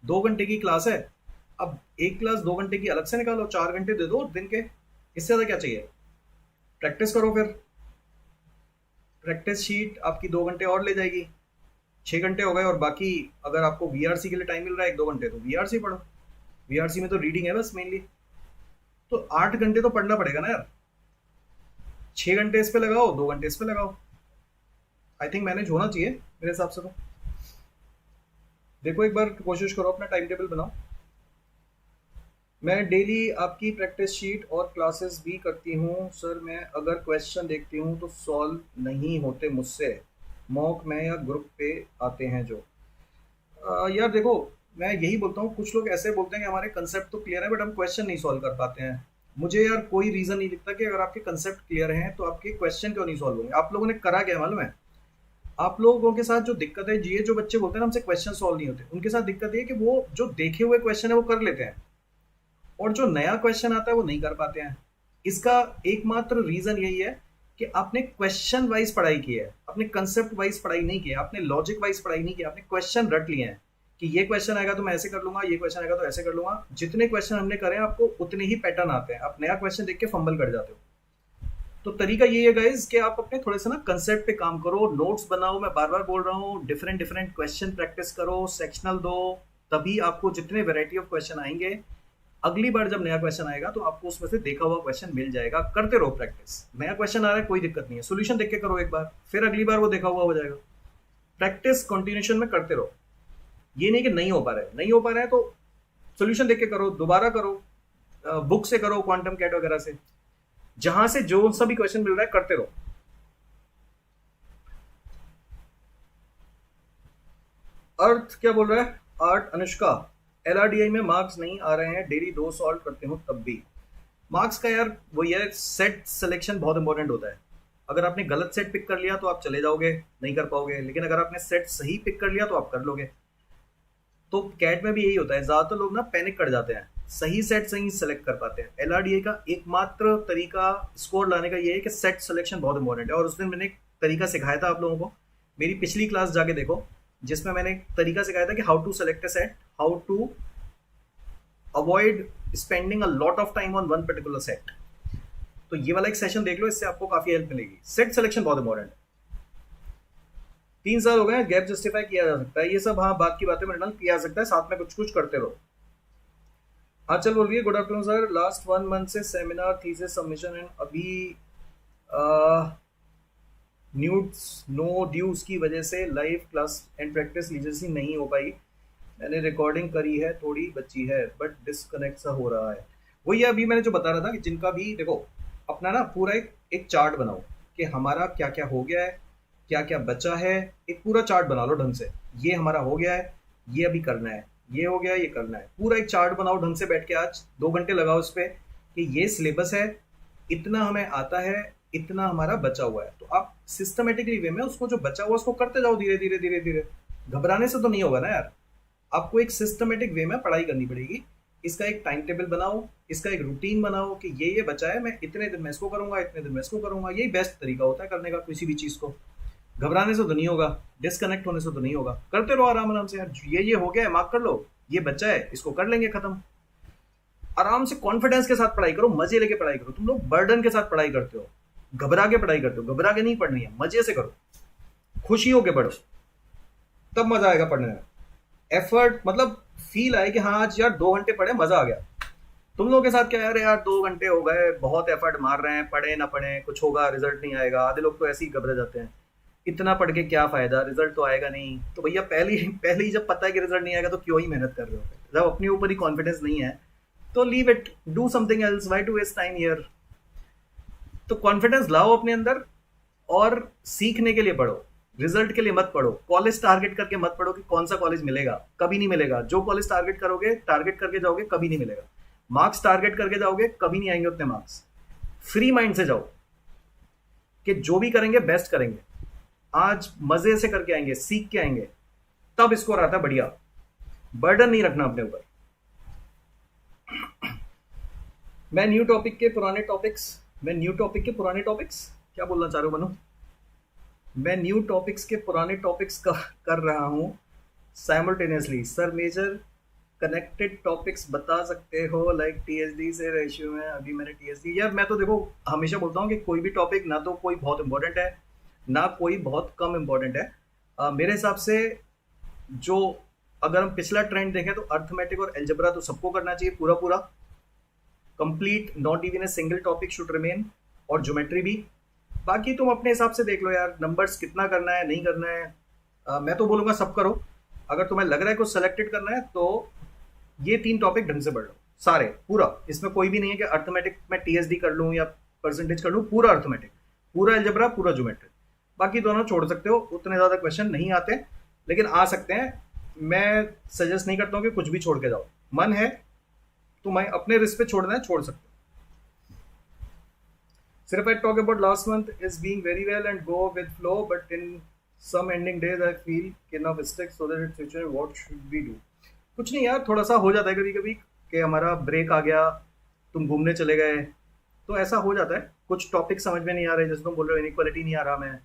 2 घंटे की क्लास है, अब एक क्लास 2 घंटे की अलग से निकालो, 4 घंटे दे दो दिन के, इससे ज़्यादा क्या चाहिए? प्रैक्टिस करो फिर। प्रैक्टिस शीट आपकी 2 घंटे और ले जाएगी, 6 घंटे हो गए। और बाकी अगर आपको वीआरसी के लिए टाइम मिल रहा है 1-2 घंटे, तो वीआरसी पढ़ो। वीआरसी में तो रीडिंग है बस मेनली, तो 8 घंटे तो पढ़ना पड़ेगा ना यार। 6 घंटे इस पे लगाओ, 2 घंटे इस पे लगाओ, आई थिंक मैनेज होना चाहिए मेरे हिसाब से। तो देखो एक बार कोशिश करो, अपना टाइम टेबल बनाओ। मैं डेली आपकी प्रैक्टिस शीट और क्लासेस भी करती हूँ सर। मैं अगर क्वेश्चन देखती हूँ तो सॉल्व नहीं होते मुझसे, मॉक में या ग्रुप पे आते हैं जो। यार देखो, मैं यही बोलता हूँ, कुछ लोग ऐसे बोलते हैं कि हमारे कंसेप्ट तो क्लियर है बट हम क्वेश्चन नहीं सॉल्व कर पाते हैं। मुझे यार कोई रीज़न नहीं दिखता कि अगर आपके कंसेप्ट क्लियर हैं तो आपके क्वेश्चन क्यों नहीं सॉल्व होंगे। आप लोगों ने करा क्या है मालूम है? आप लोगों के साथ जो दिक्कत है, ये जो बच्चे बोलते हैं ना हमसे क्वेश्चन सॉल्व नहीं होते, उनके साथ दिक्कत ये है कि वो जो देखे हुए क्वेश्चन है वो कर लेते हैं और जो नया क्वेश्चन आता है वो नहीं कर पाते हैं। इसका एकमात्र रीजन यही है कि आपने क्वेश्चन वाइज पढ़ाई की है, आपने कंसेप्ट वाइज पढ़ाई नहीं की है, आपने लॉजिक वाइज पढ़ाई नहीं की, आपने क्वेश्चन रट लिए हैं कि ये क्वेश्चन आएगा तो मैं ऐसे कर लूंगा, ये क्वेश्चन आएगा तो ऐसे कर लूंगा। जितने क्वेश्चन हमने करे हैं आपको उतने ही पैटर्न आते हैं, आप नया क्वेश्चन देख के फंबल कर जाते हो। तो तरीका ये है गाइज कि आप अपने थोड़े से ना कंसेप्ट पे काम करो, नोट्स बनाओ, मैं बार बार बोल रहा हूँ, डिफरेंट डिफरेंट क्वेश्चन प्रैक्टिस करो, सेक्शनल दो, तभी आपको जितने वेराइटी ऑफ क्वेश्चन आएंगे, अगली बार जब नया क्वेश्चन आएगा तो आपको उसमें से देखा हुआ क्वेश्चन मिल जाएगा। करते रहो प्रैक्टिस, नया क्वेश्चन आ रहा है कोई दिक्कत नहीं है, सोल्यूशन देख के करो एक बार, फिर अगली बार वो देखा हुआ हो जाएगा। प्रैक्टिस कंटिन्यूशन में करते रहो, ये नहीं कि नहीं हो पा रहा है, नहीं हो पा रहा है तो सोल्यूशन देख के करो, दोबारा करो, बुक से करो, क्वांटम कैट वगैरह से, जहां से जो सभी क्वेश्चन मिल रहा है करते रहो। अर्थ क्या बोल रहा है? आर्ट अनुष्का, एलआरडीआई में मार्क्स नहीं आ रहे हैं, डेली 2 सॉल्व करते हो तब भी। मार्क्स का यार वही है, सेट सिलेक्शन बहुत इंपॉर्टेंट होता है। अगर आपने गलत सेट पिक कर लिया तो आप चले जाओगे, नहीं कर पाओगे, लेकिन अगर आपने सेट सही पिक कर लिया तो आप कर लोगे। तो कैट में भी यही होता है, ज्यादातर लोग ना पैनिक कर जाते हैं, सही सेट सही सेलेक्ट कर पाते हैं। एलआरडीआई का एकमात्र तरीका स्कोर लाने का ये है कि सेट सिलेक्शन बहुत इंपॉर्टेंट है। और उस दिन मैंने एक तरीका सिखाया था आप लोगों को, मेरी पिछली क्लास जाके देखो, जिसमें मैंने एक तरीका सिखाया था कि how to select a set, how to avoid spending a lot of time on one particular set. तो ये वाला एक सेशन देख लो, इससे आपको काफी हेल्प मिलेगी। सेट सिलेक्शन बहुत इंपॉर्टेंट है। 3 साल हो गए, गैप जस्टिफाई किया जा सकता है, ये सब हाँ बात की बातें मृणाल किया जा सकता है, साथ में कुछ कुछ करते रहो। आंचल बोल रही है, good afternoon sir, last 1 month से सेमिनार थीसिस सबमिशन एंड अभी न्यूड्स नो ड्यूज की वजह से लाइव क्लास एंड प्रैक्टिस लीजर्सी नहीं हो पाई। मैंने रिकॉर्डिंग करी है, थोड़ी बची है बट डिस्कनेक्ट सा हो रहा है। वही अभी मैंने जो बता रहा था कि जिनका भी देखो, अपना ना पूरा एक चार्ट बनाओ कि हमारा क्या क्या हो गया है, क्या क्या बचा है, एक पूरा चार्ट बना लो ढंग से। ये हमारा हो गया है, ये अभी करना है, ये हो गया, ये करना है, पूरा एक चार्ट बनाओ ढंग से बैठ के। आज 2 घंटे लगाओ उस पर कि ये सिलेबस है, इतना हमें आता है, इतना हमारा बचा हुआ है। तो आप सिस्टमेटिकली वे में उसको जो बचा हुआ उसको करते जाओ, धीरे धीरे धीरे धीरे। घबराने से तो नहीं होगा ना यार, आपको एक सिस्टमेटिक वे में पढ़ाई करनी पड़ेगी। इसका एक टाइम टेबल बनाओ, इसका एक रूटीन बनाओ कि ये बचा है, मैं इतने दिन में इसको करूंगा, इतने दिन में इसको करूंगा। यही बेस्ट तरीका होता है करने का किसी भी चीज़ को। घबराने से तो नहीं होगा, डिस्कनेक्ट होने से तो नहीं होगा, करते रहो आराम आराम से यार। ये हो गया है, मार्क कर लो, ये बच्चा है, इसको कर लेंगे खत्म। आराम से कॉन्फिडेंस के साथ पढ़ाई करो, मजे लेके पढ़ाई करो। तुम लोग बर्डन के साथ पढ़ाई करते हो, घबरा के पढ़ाई करते हो। घबरा के नहीं पढ़नी है, मजे से करो, खुशी होके पढ़ो, तब मजा आएगा पढ़ने में। एफर्ट मतलब फील आए कि हाँ आज यार 2 घंटे पढ़े, मजा आ गया। तुम लोगों के साथ क्या यार 2 घंटे हो गए, बहुत एफर्ट मार रहे हैं, पढ़े ना पढ़े कुछ होगा, रिजल्ट नहीं आएगा। आधे लोग तो ऐसे ही घबरा जाते हैं, इतना पढ़ के क्या फायदा, रिजल्ट तो आएगा नहीं। तो भैया पहले ही जब पता है कि रिजल्ट नहीं आएगा तो क्यों ही मेहनत कर रहे हो? जब अपने ऊपर ही कॉन्फिडेंस नहीं है तो leave it, do something else, why to waste time here. तो कॉन्फिडेंस लाओ अपने अंदर और सीखने के लिए पढ़ो, रिजल्ट के लिए मत पढ़ो। कॉलेज टारगेट करके मत पढ़ो कि कौन सा कॉलेज मिलेगा, कभी नहीं मिलेगा। जो कॉलेज टारगेट करोगे, टारगेट करके जाओगे, कभी नहीं मिलेगा। मार्क्स टारगेट करके जाओगे, कभी नहीं आएंगे उतने मार्क्स। फ्री माइंड से जाओ कि जो भी करेंगे बेस्ट करेंगे, आज मजे से करके आएंगे, सीख के आएंगे, तब स्कोर आता है बढ़िया। बर्डन नहीं रखना अपने ऊपर। मैं न्यू टॉपिक के पुराने टॉपिक्स क्या बोलना चाह रहे हो बनू? मैं न्यू टॉपिक्स के पुराने टॉपिक्स कर रहा हूं simultaneously. Sir major connected topics बता सकते हो, लाइक टीएसडी से रेशियो में? अभी मैंने टीएसडी, यार मैं तो देखो हमेशा बोलता हूँ कि कोई भी टॉपिक ना तो कोई बहुत इंपॉर्टेंट है ना कोई बहुत कम इंपॉर्टेंट है। मेरे हिसाब से जो, अगर हम पिछला ट्रेंड देखें तो अर्थमेटिक और एल्जेब्रा तो सबको करना चाहिए पूरा पूरा complete, not even a single topic should remain, और ज्योमेट्री भी। बाकी तुम अपने हिसाब से देख लो यार, नंबर्स कितना करना है नहीं करना है। मैं तो बोलूंगा सब करो। अगर तुम्हें लग रहा है कुछ सेलेक्टेड करना है तो ये 3 टॉपिक ढंग से पढ़ लो, सारे पूरा। इसमें कोई भी नहीं है कि अर्थमेटिक में टीएसडी कर लूँ या परसेंटेज कर लूँ, पूरा अर्थमेटिक, पूरा अलजेब्रा, पूरा ज्योमेट्री। बाकी दोनों छोड़ सकते हो, उतने ज़्यादा क्वेश्चन नहीं आते, लेकिन आ सकते हैं। मैं सजेस्ट नहीं करता हूँ कि कुछ भी छोड़ के जाओ, मन है तो मैं अपने रिस्क पे छोड़ना है छोड़ सकते हो। Sir, if I talk about last month is being very well and go with flow, but in some ending days I feel enough sticks so that it's future what should we do? कुछ नहीं यार, थोड़ा सा हो जाता है कभी कभी कि हमारा ब्रेक आ गया, तुम घूमने चले गए, तो ऐसा हो जाता है। कुछ टॉपिक समझ में नहीं आ रहे, जैसे तुम बोल रहे हो इनइक्वालिटी नहीं आ रहा मैं,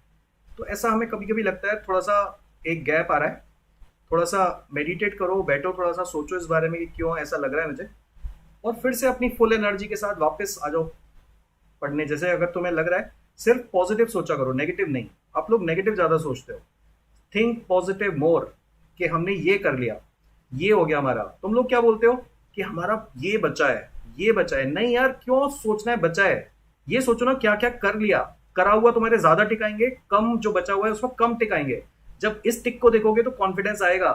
तो ऐसा हमें कभी कभी लगता है थोड़ा सा एक गैप आ रहा है। थोड़ा सा मेडिटेट करो, बैठो, थोड़ा सा सोचो इस बारे में कि क्यों ऐसा लग रहा है मुझे, और फिर से अपनी फुल एनर्जी के साथ वापस आ जाओ पढ़ने। जैसे अगर तुम्हें लग रहा है, सिर्फ पॉजिटिव सोचा करो, नेगेटिव नहीं। आप लोग नेगेटिव ज़्यादा सोचते हो। थिंक पॉजिटिव मोर, कि हमने ये कर लिया, ये हो गया हमारा। तुम लोग क्या बोलते हो कि हमारा ये बचा है, ये बचा है। नहीं यार, क्यों सोचना है बचा है? ये सोचो ना क्या क्या कर लिया। करा हुआ तुम्हारे ज्यादा टिकाएंगे, कम जो बचा हुआ है उसको कम टिकाएंगे। जब इस टिक को देखोगे तो कॉन्फिडेंस आएगा,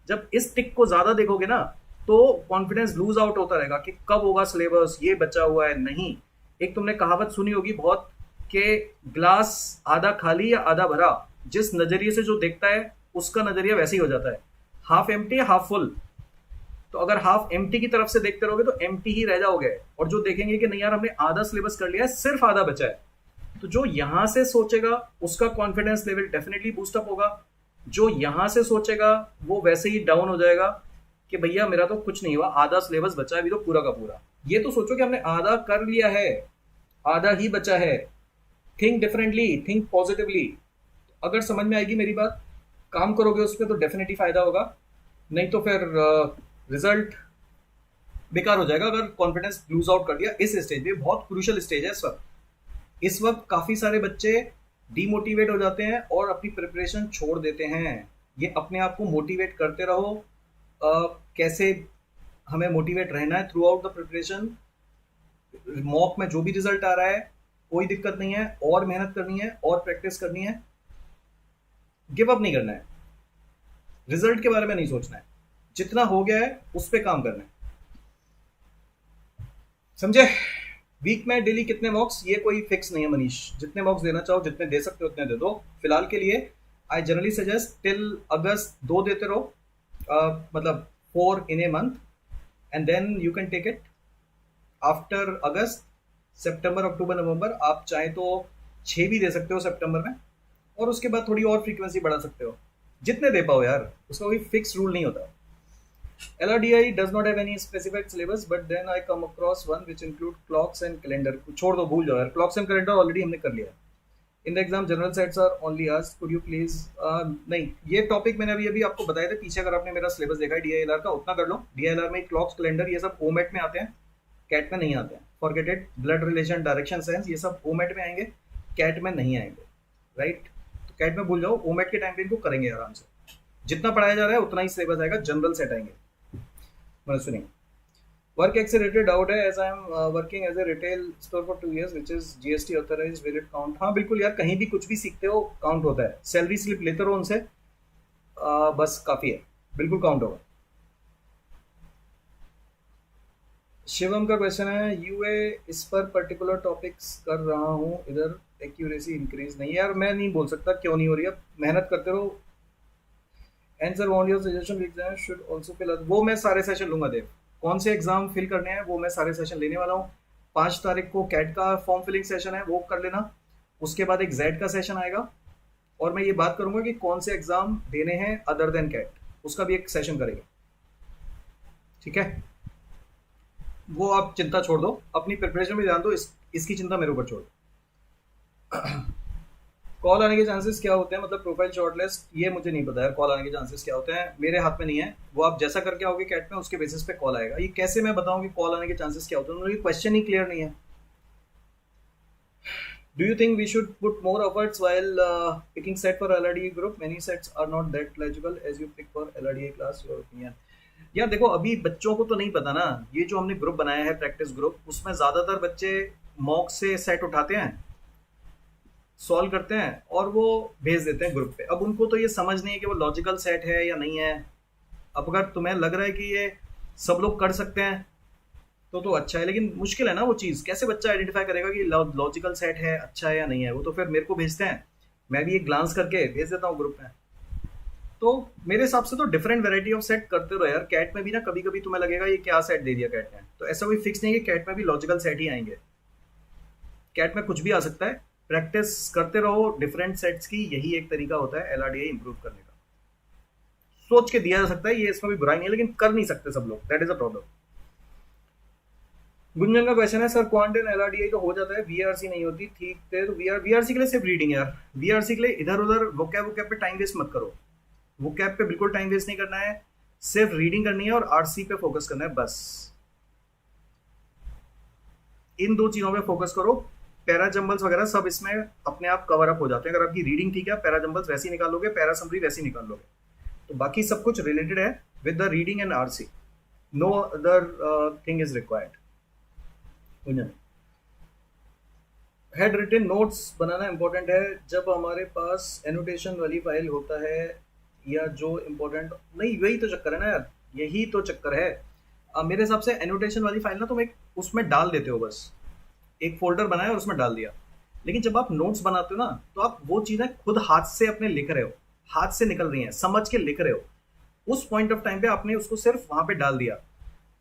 जब इस टिक को ज्यादा देखोगे ना तो कॉन्फिडेंस लूज आउट होता रहेगा कि कब होगा सिलेबस, ये बचा हुआ है। नहीं, एक तुमने कहावत सुनी होगी बहुत, कि ग्लास आधा खाली या आधा भरा, जिस नजरिए से जो देखता है उसका नजरिया वैसे ही हो जाता है, हाफ एम्प्टी या हाफ फुल। तो अगर हाफ एम्प्टी की तरफ से देखते रहोगे तो एम्प्टी ही रह जाओगे, और जो देखेंगे कि नहीं यार हमने आधा सिलेबस कर लिया है, सिर्फ आधा बचा है, तो जो यहां से सोचेगा उसका कॉन्फिडेंस लेवल डेफिनेटली बूस्टअप होगा। जो यहां से सोचेगा वो वैसे ही डाउन हो जाएगा कि भैया मेरा तो कुछ नहीं हुआ, आधा सिलेबस बचा है अभी तो पूरा का पूरा। ये तो सोचो कि हमने आधा कर लिया है, आधा ही बचा है। Think differently, think positively. अगर समझ में आएगी मेरी बात, काम करोगे उस पर तो डेफिनेटली फायदा होगा, नहीं तो फिर रिजल्ट बेकार हो जाएगा। अगर कॉन्फिडेंस लूज आउट कर दिया इस स्टेज पे, बहुत क्रूशियल स्टेज है इस वक्त। इस वक्त काफी सारे बच्चे डीमोटिवेट हो जाते हैं और अपनी प्रिपरेशन छोड़ देते हैं। ये अपने आप को मोटिवेट करते रहो। कैसे हमें मोटिवेट रहना है through out the preparation. Mock में जो भी रिजल्ट आ रहा है कोई दिक्कत नहीं है, और मेहनत करनी है और प्रैक्टिस करनी है, गिव अप नहीं करना है, रिजल्ट के बारे में नहीं सोचना है, जितना हो गया है उस पर काम करना है। समझे? वीक में डेली कितने मॉक्स, ये कोई फिक्स नहीं है मनीष, जितने मॉक्स देना चाहो, जितने दे सकते हो उतने दे दो। फिलहाल के लिए आई जनरली सजेस्ट टिल अगस्त 2 देते रहो, मतलब 4 in a month, and then you can take it after अगस्त। सितंबर, अक्टूबर, नवंबर आप चाहे तो 6 भी दे सकते हो सितंबर में, और उसके बाद थोड़ी और फ्रीक्वेंसी बढ़ा सकते हो, जितने दे पाओ यार, उसका कोई फिक्स रूल नहीं होता। LRDI does not have any specific syllabus, but then I come across one which include clocks and calendar. छोड़ दो, भूल जाओ यार, clocks and calendar ऑलरेडी हमने कर लिया है। In the exam general sets are only asked, could you please नहीं, ये टॉपिक मैंने अभी अभी आपको बताया था पीछे, अगर आपने मेरा सिलेबस देखा है DILR का उतना कर लो। DILR में क्लॉक्स, कैलेंडर ये सब ओमेट में आते हैं, कैट में नहीं आते हैं। Forget it. Blood relation, direction sense ये सब ओमेट में आएंगे, कैट में नहीं आएंगे, राइट? तो कैट में भूल जाओ, ओमेट के टाइम पे इनको करेंगे आराम से। जितना पढ़ाया जा रहा है उतना ही सिलेबस आएगा, जनरल सेट आएंगे। मतलब सुनिए, वर्क एक्स से रिलेटेड डाउट है, as I am working as a retail store for 2 years, which is GST authorised, will it count? हाँ बिल्कुल यार, कहीं भी कुछ भी सीखते हो काउंट होता है। सैलरी स्लिप लेते रहो उनसे, बस काफी है, बिल्कुल काउंट होगा। शिवम का क्वेश्चन है, यूए इस पर पर्टिकुलर टॉपिक्स कर रहा हूँ, इधर एक्यूरेसी इंक्रीज नहीं। यार मैं नहीं बोल सकता क्यों नहीं हो रही है, मेहनत करते रहो। Answer want your suggestion exam should also fill, वो मैं सारे सेशन लूंगा देव। कौन से एग्जाम फिल करने हैं वो मैं सारे सेशन लेने वाला हूँ। 5 तारीख को कैट का फॉर्म फिलिंग सेशन है, वो कर लेना। उसके बाद एक जेड का सेशन आएगा, और मैं ये बात करूंगा कि कौन से एग्जाम देने हैं अदर देन कैट, उसका भी एक सेशन करेंगे, ठीक है? वो आप चिंता छोड़ दो, अपनी प्रिपरेशन में ध्यान दो, इसकी चिंता मेरे ऊपर छोड़ दो। कॉल आने के चांसेस क्या होते हैं, मतलब प्रोफाइल शॉर्टलिस्ट, ये मुझे नहीं पता यार, कॉल आने के चांसेस क्या होते हैं, मेरे हाथ में नहीं है। वो आप जैसा करके आओगे कैट में, उसके बेसिस पे कॉल आएगा। ये कैसे मैं बताऊं कि कॉल आने के चांसेस क्या होते हैं, उनका क्वेश्चन ही क्लियर नहीं है। Do you think we should put more efforts while picking set for LRDA group? Many sets are not that legible as you pick for LRDA class, your opinion? यार देखो, अभी बच्चों को तो नहीं पता ना, ये जो हमने ग्रुप बनाया है प्रैक्टिस ग्रुप, उसमें ज्यादातर बच्चे मॉक से सेट उठाते हैं। सॉल्व करते हैं और वो भेज देते हैं ग्रुप पे। अब उनको तो ये समझ नहीं है कि वो लॉजिकल सेट है या नहीं है। अब अगर तुम्हें लग रहा है कि ये सब लोग कर सकते हैं तो अच्छा है, लेकिन मुश्किल है ना वो चीज़। कैसे बच्चा आइडेंटिफाई करेगा कि लॉजिकल सेट है, अच्छा है या नहीं है? वो तो फिर मेरे को भेजते हैं, मैं भी एक ग्लांस करके भेज देता हूँ ग्रुप में। तो मेरे हिसाब से तो डिफरेंट वैरायटी ऑफ सेट करते रहो यार। कैट में भी ना कभी कभी तुम्हें लगेगा ये क्या सेट दे दिया कैट ने, तो ऐसा कोई फिक्स नहीं है कि कैट में भी लॉजिकल सेट ही आएंगे। कैट में कुछ भी आ सकता है। प्रैक्टिस करते रहो डिफरेंट सेट्स की, यही एक तरीका होता है एलआरडीआई इंप्रूव करने का। सोच के दिया जा सकता है, ये इसमें भी बुराई नहीं है, लेकिन कर नहीं सकते सब लोग, that is a problem. Gunjan का क्वेश्चन है, सर क्वांट एंड एलआरडीआई तो हो जाता है, वीआरसी नहीं होती, ठीक है? तो वीआरसी के लिए सिर्फ रीडिंग यार। वीआरसी के लिए इधर उधर वोकैब पे टाइम वेस्ट मत करो। वोकैब पे बिल्कुल टाइम वेस्ट नहीं करना है, सिर्फ रीडिंग करनी है और आरसी पे फोकस करना है बस। इन दो चीजों पे फोकस करो। पैरा जंबल्स वगैरह सब इसमें अपने आप कवर अप हो जाते हैं। अगर आपकी रीडिंग ठीक है, पैरा जंबल्स वैसे ही निकाल लोगे, पैरा समरी वैसे ही निकाल लोगे। तो बाकी सब कुछ रिलेटेड है with the reading and RC. No other thing is required. Handwritten notes बनाना इंपॉर्टेंट है जब हमारे पास एनोटेशन वाली फाइल होता है, या जो इंपॉर्टेंट नहीं, वही तो चक्कर है ना यार, यही तो चक्कर है। मेरे हिसाब से एनोटेशन वाली फाइल ना तुम एक उसमें डाल देते हो, बस एक फोल्डर बनाया और उसमें डाल दिया। लेकिन जब आप नोट्स बनाते हो ना, तो आप वो चीजें खुद हाथ से अपने लिख रहे हो, हाथ से निकल रही हैं, समझ के लिख रहे हो। उस पॉइंट ऑफ टाइम पे आपने उसको सिर्फ वहां पे डाल दिया।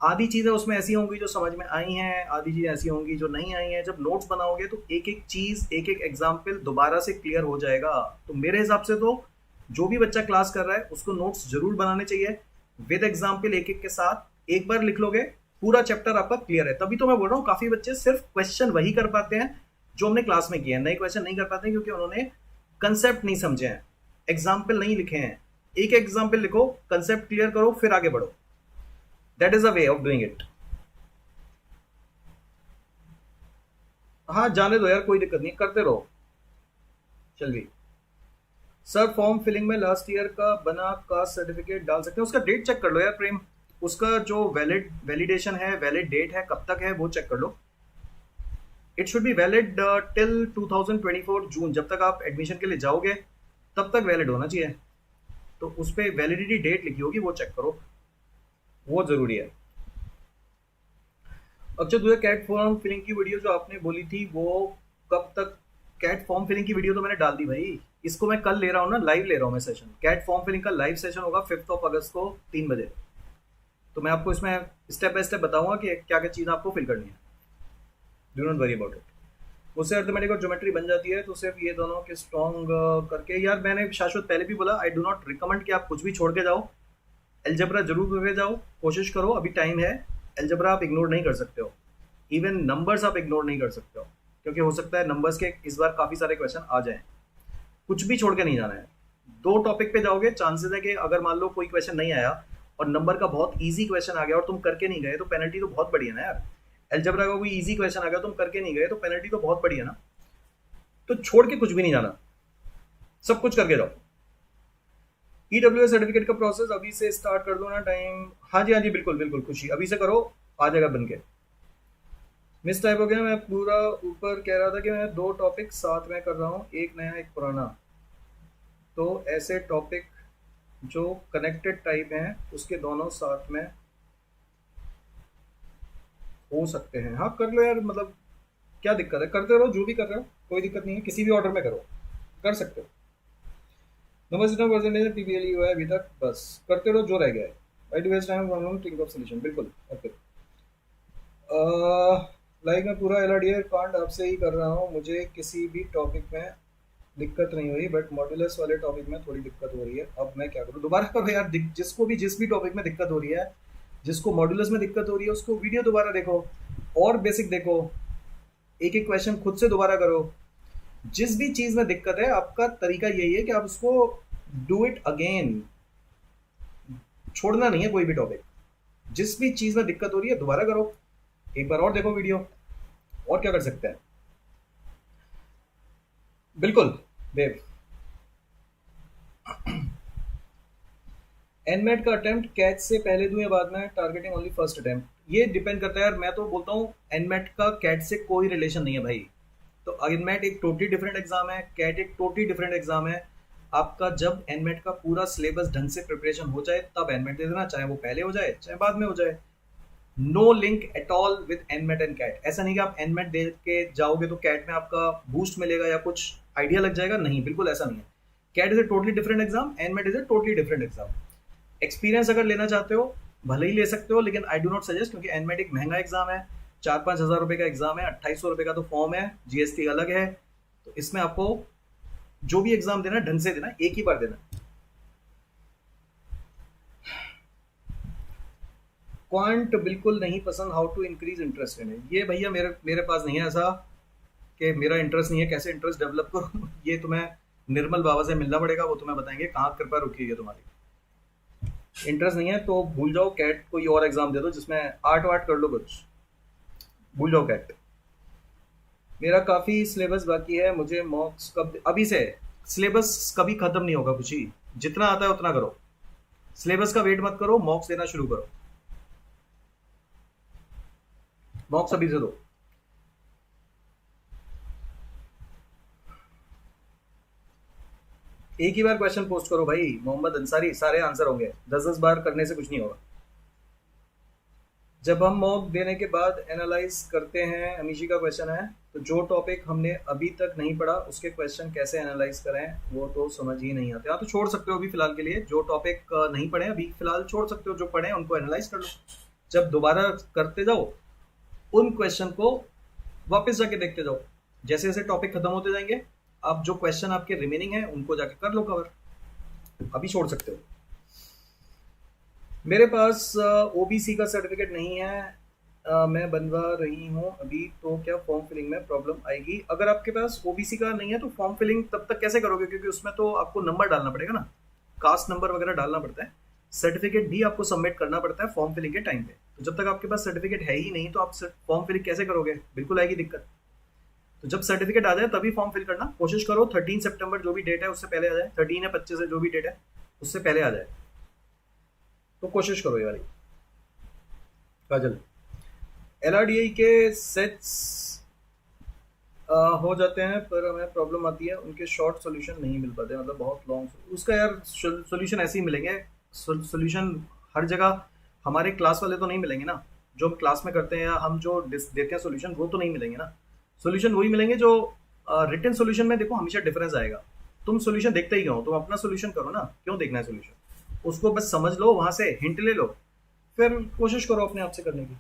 आधी चीजें उसमें ऐसी होंगी जो समझ में आई हैं, आधी चीजें ऐसी होंगी जो नहीं आई हैं। जब नोट्स बनाओगे तो एक एक चीज, एक एक एग्जाम्पल दोबारा से क्लियर हो जाएगा। तो मेरे हिसाब से तो जो भी बच्चा क्लास कर रहा है उसको नोट्स जरूर बनाने चाहिए विद एग्जाम्पल, एक एक के साथ। एक बार लिख लोगे पूरा चैप्टर आपका क्लियर है। तभी तो मैं बोल रहा हूँ काफी बच्चे सिर्फ क्वेश्चन वही कर पाते हैं जो हमने क्लास में किए हैं, नए क्वेश्चन नहीं कर पाते हैं क्योंकि उन्होंने कंसेप्ट नहीं समझे हैं, एग्जाम्पल नहीं लिखे हैं। एक एग्जाम्पल लिखो, कंसेप्ट क्लियर करो, फिर आगे बढ़ो। That is a way of doing it. हाँ जाने दो यार, कोई दिक्कत नहीं, करते रहो। चलिए सर, फॉर्म फिलिंग में लास्ट ईयर का बना कास्ट सर्टिफिकेट डाल सकते हैं? उसका डेट चेक कर लो यार प्रेम। उसका जो वैलिडेशन है, वैलिड डेट है, कब तक है वो चेक कर लो। It should be valid till 2024 June. जब तक आप एडमिशन के लिए जाओगे तब तक वैलिड होना चाहिए। तो उस पर वैलिडिटी डेट लिखी होगी, वो चेक करो, वो जरूरी है। अच्छा तुझे कैट फॉर्म फिलिंग की वीडियो जो आपने बोली थी वो कब तक? कैट फॉर्म फिलिंग की वीडियो तो मैंने डाल दी भाई। इसको मैं कल ले रहा हूँ ना, लाइव ले रहा हूँ मैं सेशन। कैट फॉर्म फिलिंग का लाइव सेशन होगा 5 अगस्त को 3 बजे। तो मैं आपको इसमें स्टेप बाय स्टेप बताऊंगा कि क्या क्या चीज़ आपको फिल करनी है। Do not worry about it. उससे अर्थमेटिक और ज्योमेट्री बन जाती है। तो सिर्फ ये दोनों के स्ट्रॉन्ग करके यार, मैंने शाश्वत पहले भी बोला, आई डू नॉट रिकमेंड कि आप कुछ भी छोड़ के जाओ। एल्जेब्रा जरूर करके जाओ, कोशिश करो, अभी टाइम है। एल्जेब्रा आप इग्नोर नहीं कर सकते हो, इवन नंबर्स आप इग्नोर नहीं कर सकते हो, क्योंकि हो सकता है नंबर्स के इस बार काफ़ी सारे क्वेश्चन आ जाएं। कुछ भी छोड़ के नहीं जाना है। 2 टॉपिक पे जाओगे, चांसेस है कि अगर मान लो कोई क्वेश्चन नहीं आया और नंबर का बहुत ईजी क्वेश्चन आ गया और तुम करके नहीं गए, तो पेनल्टी तो बहुत बड़ी है ना यार। एल्जेब्रा का कोई ईजी क्वेश्चन आ गया, तुम करके नहीं गए, तो पेनल्टी तो बहुत बड़ी है ना। तो छोड़ के कुछ भी नहीं जाना, सब कुछ करके जाओ। ईडब्ल्यू सर्टिफिकेट का प्रोसेस अभी से स्टार्ट कर दो ना टाइम? हाँ जी हाँ जी, बिल्कुल बिल्कुल, खुशी अभी से करो, आ जाएगा बन के। मिस टाइप हो गया। मैं पूरा ऊपर कह रहा था कि मैं 2 टॉपिक साथ में कर रहा हूँ, एक नया एक पुराना। तो ऐसे टॉपिक जो कनेक्टेड टाइप हैं उसके दोनों साथ में हो सकते हैं। हाँ कर लो यार, मतलब क्या दिक्कत है, करते रहो जो भी कर रहे हो, कोई दिक्कत नहीं है, किसी भी ऑर्डर में करो, कर सकते हो। नंबर सिस्टम परसेंटेज टीपीएल हुआ है अभी तक, बस करते रहो जो रह गया है। Right waste time think of solution, बिल्कुल ओके। लाइक मैं पूरा एलआरडीआई कांड आपसे ही कर रहा हूँ, मुझे किसी भी टॉपिक में दिक्कत नहीं हुई, बट मॉड्यूलस वाले टॉपिक में थोड़ी दिक्कत हो रही है। अब मैं क्या करूँ? दोबारा करो यार, जिसको भी जिस भी टॉपिक में दिक्कत हो रही है, जिसको मॉड्यूलस में दिक्कत हो रही है, उसको वीडियो दोबारा देखो और बेसिक देखो, एक एक क्वेश्चन खुद से दोबारा करो। जिस भी चीज़ में दिक्कत है, आपका तरीका यही है कि आप उसको डू इट अगेन, छोड़ना नहीं है कोई भी टॉपिक। जिस भी चीज़ में दिक्कत हो रही है दोबारा करो, एक बार और देखो वीडियो, और क्या कर सकते हैं। बिल्कुल देव। एनमेट का अटेम्प्ट कैच से पहले दूं या बाद में? Targeting only first attempt. ये डिपेंड करता है यार, मैं तो बोलता हूँ एनमेट का कैट से कोई रिलेशन नहीं है भाई। तो तो एनमेट एक टोटली डिफरेंट एग्जाम है, कैट एक टोटली डिफरेंट एग्जाम है। आपका जब एनमेट का पूरा सिलेबस ढंग से प्रिपरेशन हो जाए तब एनमेट दे देना, चाहे वो पहले हो जाए चाहे बाद में हो जाए। No link at all with NMAT and CAT. ऐसा नहीं कि आप एनमेट दे के जाओगे तो कैट में आपका बूस्ट मिलेगा या कुछ आइडिया लग जाएगा, नहीं, बिल्कुल ऐसा नहीं है। CAT is a totally different exam, NMAT is a totally different exam. Experience अगर लेना चाहते हो भले ही ले सकते हो, लेकिन आई डू नॉट सजेस्ट, क्योंकि एनमेट एक महंगा एग्जाम है, 4-5 हज़ार रुपए का एग्जाम है, 2800 रुपए का तो फॉर्म है, जीएसटी अलग है। तो इसमें आपको जो भी एग्जाम देना ढंग से देना, एक ही बार देना। क्वांट बिल्कुल नहीं पसंद, how to increase interest in it. ये भैया मेरे मेरे पास नहीं है ऐसा कि मेरा इंटरेस्ट नहीं है, कैसे इंटरेस्ट डेवलप करूँ ये तुम्हें निर्मल बाबा से मिलना पड़ेगा, वो तुम्हें बताएंगे कहाँ कृपा रुकी है तुम्हारी। इंटरेस्ट नहीं है तो भूल जाओ, कैट कोई और एग्जाम दे दो जिसमें आर्ट वार्ट कर लो, कुछ भूल जाओ कैट। मेरा काफ़ी सिलेबस बाकी है, मुझे मॉक्स कब अभी से। सिलेबस कभी ख़त्म नहीं होगा, कुछ ही जितना आता है उतना करो, सिलेबस का वेट मत करो, मॉक्स देना शुरू करो, मॉक्स अभी से दो। एक ही बार क्वेश्चन पोस्ट करो भाई, मोहम्मद अंसारी, सारे आंसर होंगे, 10-10 बार करने से कुछ नहीं होगा। जब हम मॉक देने के बाद एनालाइज करते हैं, अमीशी का क्वेश्चन है, तो जो टॉपिक हमने अभी तक नहीं पढ़ा उसके क्वेश्चन कैसे एनालाइज करें, वो तो समझ ही नहीं आते। हाँ तो छोड़ सकते हो अभी फिलहाल के लिए, जो टॉपिक नहीं पढ़े अभी फिलहाल छोड़ सकते हो, जो पढ़े उनको एनालाइज कर लो। जब दोबारा करते जाओ उन क्वेश्चन को वापस जाके देखते जाओ, जैसे जैसे टॉपिक खत्म होते जाएंगे आप जो क्वेश्चन आपके रिमेनिंग है उनको जाके कर लो कवर, अभी छोड़ सकते हो। मेरे पास ओबीसी का सर्टिफिकेट नहीं है, मैं बनवा रही हूँ अभी, तो क्या फॉर्म फिलिंग में प्रॉब्लम आएगी? अगर आपके पास ओबीसी का नहीं है तो फॉर्म फिलिंग तब तक कैसे करोगे, क्योंकि उसमें तो आपको नंबर डालना पड़ेगा ना, कास्ट नंबर वगैरह डालना पड़ता है, सर्टिफिकेट भी आपको सबमिट करना पड़ता है फॉर्म फिलिंग के टाइम पे। तो जब तक आपके पास सर्टिफिकेट है ही नहीं तो आप फॉर्म फिलिंग कैसे करोगे, बिल्कुल आएगी दिक्कत। तो जब सर्टिफिकेट आ जाए तभी फॉर्म फिल करना, कोशिश करो 13 सितंबर जो भी डेट है उससे पहले आ जाए, 13 या 25 है जो भी डेट है उससे पहले आ जाए, तो कोशिश करो ये वाली। काजल, एलआरडीआई के सेट्स हो जाते हैं पर हमें प्रॉब्लम आती है, उनके शॉर्ट सॉल्यूशन नहीं मिल पाते, मतलब बहुत लॉन्ग। उसका यार सॉल्यूशन ऐसे ही मिलेंगे, सॉल्यूशन हर जगह हमारे क्लास वाले तो नहीं मिलेंगे ना, जो हम क्लास में करते हैं या हम जो देते हैं सॉल्यूशन वो तो नहीं मिलेंगे ना। सॉल्यूशन वही मिलेंगे जो रिटन सॉल्यूशन में देखो हमेशा डिफरेंस आएगा। तुम सॉल्यूशन देखते ही क्यों, तुम अपना सॉल्यूशन करो ना, क्यों देखना है सॉल्यूशन, उसको बस समझ लो, वहां से हिंट ले लो, फिर कोशिश करो अपने आप से करने की।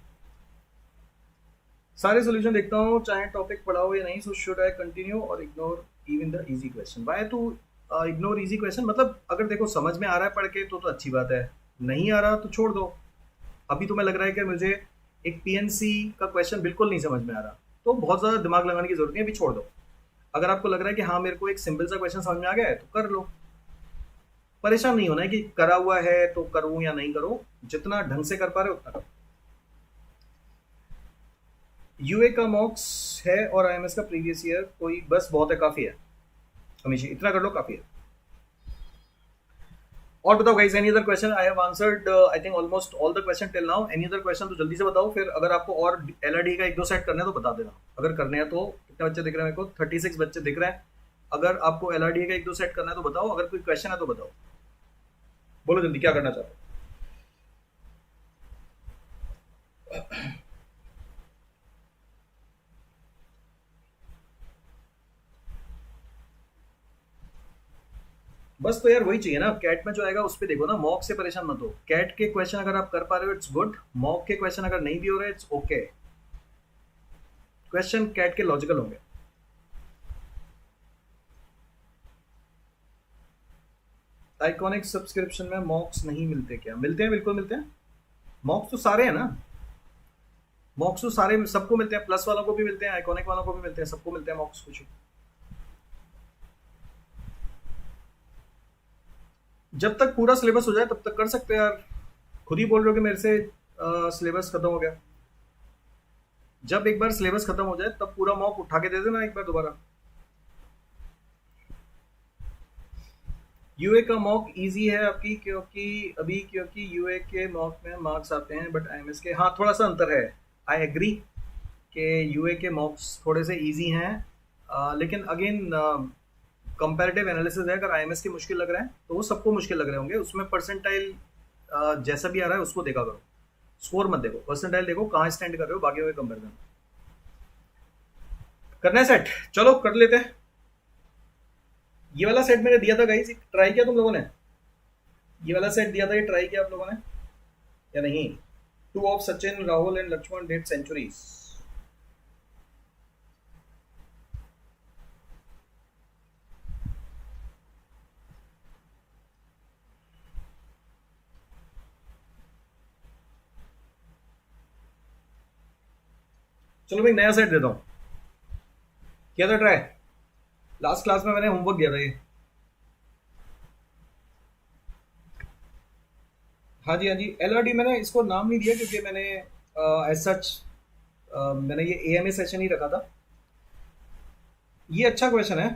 सारे सॉल्यूशन देखता हूँ चाहे टॉपिक पढ़ा हो या नहीं, सो शुड आई कंटिन्यू और ignore even the easy question? Why to ignore easy question? मतलब अगर देखो समझ में आ रहा है पढ़ के तो अच्छी बात है, नहीं आ रहा तो छोड़ दो। अभी तुम्हें लग रहा है कि मुझे एक पीएनसी का क्वेश्चन बिल्कुल नहीं समझ में आ रहा, तो बहुत ज़्यादा दिमाग लगाने की जरूरत नहीं, अभी छोड़ दो। अगर आपको लग रहा है कि हाँ मेरे को एक सिंपल सा क्वेश्चन समझ में आ गया है तो कर लो, परेशान नहीं होना है कि करा हुआ है तो करूं या नहीं करूं, जितना ढंग से कर पा रहे उतना करो। यूए का मॉक्स है और आईएमएस का प्रीवियस ईयर कोई, बस बहुत है, काफी है हमेशा, इतना कर लो काफी है। और बताओ guys, any other question? I have answered I think almost all the question till now. Any other question तो जल्दी से बताओ, फिर अगर आपको और एलआरडी का 1-2 सेट करने हैं तो बता देना, अगर करने हैं तो। कितने बच्चे दिख रहे हैं मेरे को? 36 बच्चे दिख रहे हैं। अगर आपको एलआरडी का 1-2 सेट करना है तो बताओ, अगर कोई क्वेश्चन है तो बताओ, बोलो जल्दी क्या करना चाहते हो। बस तो यार वही चाहिए ना, कैट में जो आएगा उस पर देखो ना, मॉक से परेशान मत हो। कैट के क्वेश्चन अगर आप कर पा रहे हो इट्स गुड, मॉक के क्वेश्चन अगर नहीं भी हो रहे इट्स ओके, क्वेश्चन कैट के लॉजिकल होंगे। आइकॉनिक सब्सक्रिप्शन में मॉक्स नहीं मिलते क्या? मिलते हैं, बिल्कुल मिलते हैं, मॉक्स तो सारे हैं ना, मॉक्स तो सारे सबको मिलते हैं, प्लस वालों को भी मिलते हैं, आइकॉनिक वालों को भी मिलते हैं, सबको मिलते हैं मॉक्स। कुछ जब तक पूरा सिलेबस हो जाए तब तक कर सकते हैं यार, खुद ही बोल रहे हो कि मेरे से सिलेबस खत्म हो गया। जब एक बार सिलेबस खत्म हो जाए तब पूरा मॉक उठा के दे देना एक बार दोबारा। यूए का मॉक इजी है आपकी, क्योंकि यूए के मॉक में मार्क्स आते हैं बट आईएमएस के, हाँ थोड़ा सा अंतर है, आई एग्री कि यूए के मॉक्स थोड़े से इजी हैं, लेकिन अगेन कंपैरेटिव एनालिसिस है, अगर आईएमएस की मुश्किल लग रहा है तो वो सबको मुश्किल लग रहे होंगे, उसमें परसेंटाइल जैसा भी आ रहा है उसको देखा करो, स्कोर मत देखो, परसेंटाइल देखो कहाँ स्टैंड कर रहे हो बाकी में कंपेरिजन करना है। सेट, चलो कर लेते हैं। ये वाला सेट मैंने दिया था गाइस, ट्राई किया तुम लोगों ने? ये वाला सेट दिया था, ये ट्राई किया आप लोगों ने या नहीं? Two of Sachin Rahul and Laxman that centuries. चलो भाई नया सेट देता हूँ। किया था ट्राई, लास्ट क्लास में मैंने होमवर्क दिया था ये। हाँ जी हाँ जी, एलआरडी मैंने इसको नाम नहीं दिया क्योंकि मैंने एज सच मैंने ये एएमए सेशन ही रखा था। ये अच्छा क्वेश्चन है,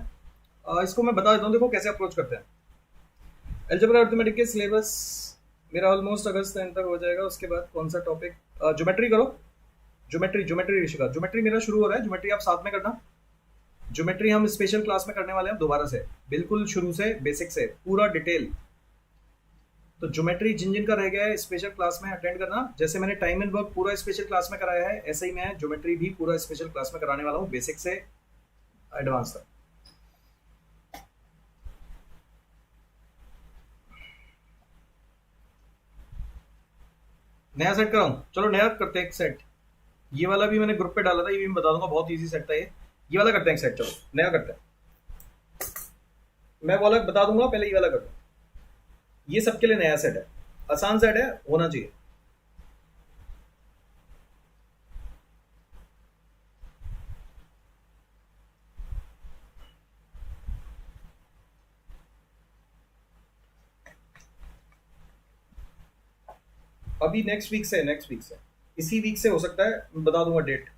इसको मैं बता देता हूँ, देखो कैसे अप्रोच करते हैं। अलजेब्रा अर्थमेटिक के सिलेबस मेरा ऑलमोस्ट अगस्त एंड तक हो जाएगा, उसके बाद कौन सा टॉपिक? ज्योमेट्री करो, ज्योमेट्री ज्योमेट्री ऋषिका, ज्योमेट्री मेरा शुरू हो रहा है, ज्योमेट्री आप साथ में करना। ज्योमेट्री हम स्पेशल क्लास में करने वाले हैं दोबारा से, बिल्कुल शुरू से बेसिक से पूरा डिटेल। तो ज्योमेट्री जिन जिन का रह गया है स्पेशल क्लास में अटेंड करना, जैसे मैंने टाइम एंड वर्क पूरा स्पेशल क्लास में कराया है, ऐसे ही मैं ज्योमेट्री भी पूरा स्पेशल क्लास में कराने वाला हूँ, बेसिक से एडवांस तक। नया सेट कराऊं? चलो नया करते हैं एक सेट। ये वाला भी मैंने ग्रुप पे डाला था, ये भी मैं बता दूंगा, बहुत इजी सेट था ये वाला करते हैं एक सेट, चलो नया करते हैं। मैं वाला बता दूंगा, पहले ये वाला कर दो। ये सबके लिए नया सेट है, आसान सेट है, होना चाहिए। अभी नेक्स्ट वीक से, नेक्स्ट वीक से, इसी वीक से हो सकता है, मैं बता दूंगा डेट।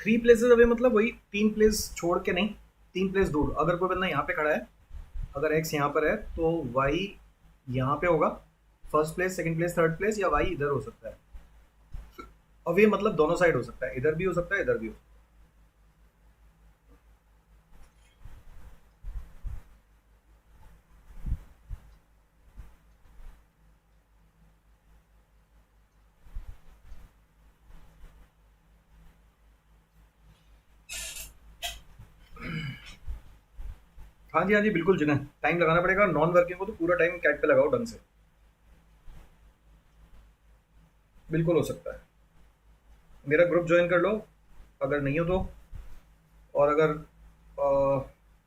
3 प्लेसेस अवे मतलब वही 3 प्लेस छोड़ के नहीं, 3 प्लेस दूर। अगर कोई बंदा यहाँ पे खड़ा है, अगर एक्स यहाँ पर है तो वाई यहाँ पे होगा, first place, second place, third place, या वाई इधर हो सकता है। अवे मतलब दोनों साइड हो सकता है, इधर भी हो सकता है, इधर भी हो सकता है। हाँ जी, हाँ जी, बिल्कुल जिन्हें टाइम लगाना पड़ेगा, नॉन वर्किंग को तो पूरा टाइम कैट पे लगाओ ढंग से। बिल्कुल हो सकता है। मेरा ग्रुप ज्वाइन कर लो अगर नहीं हो तो। और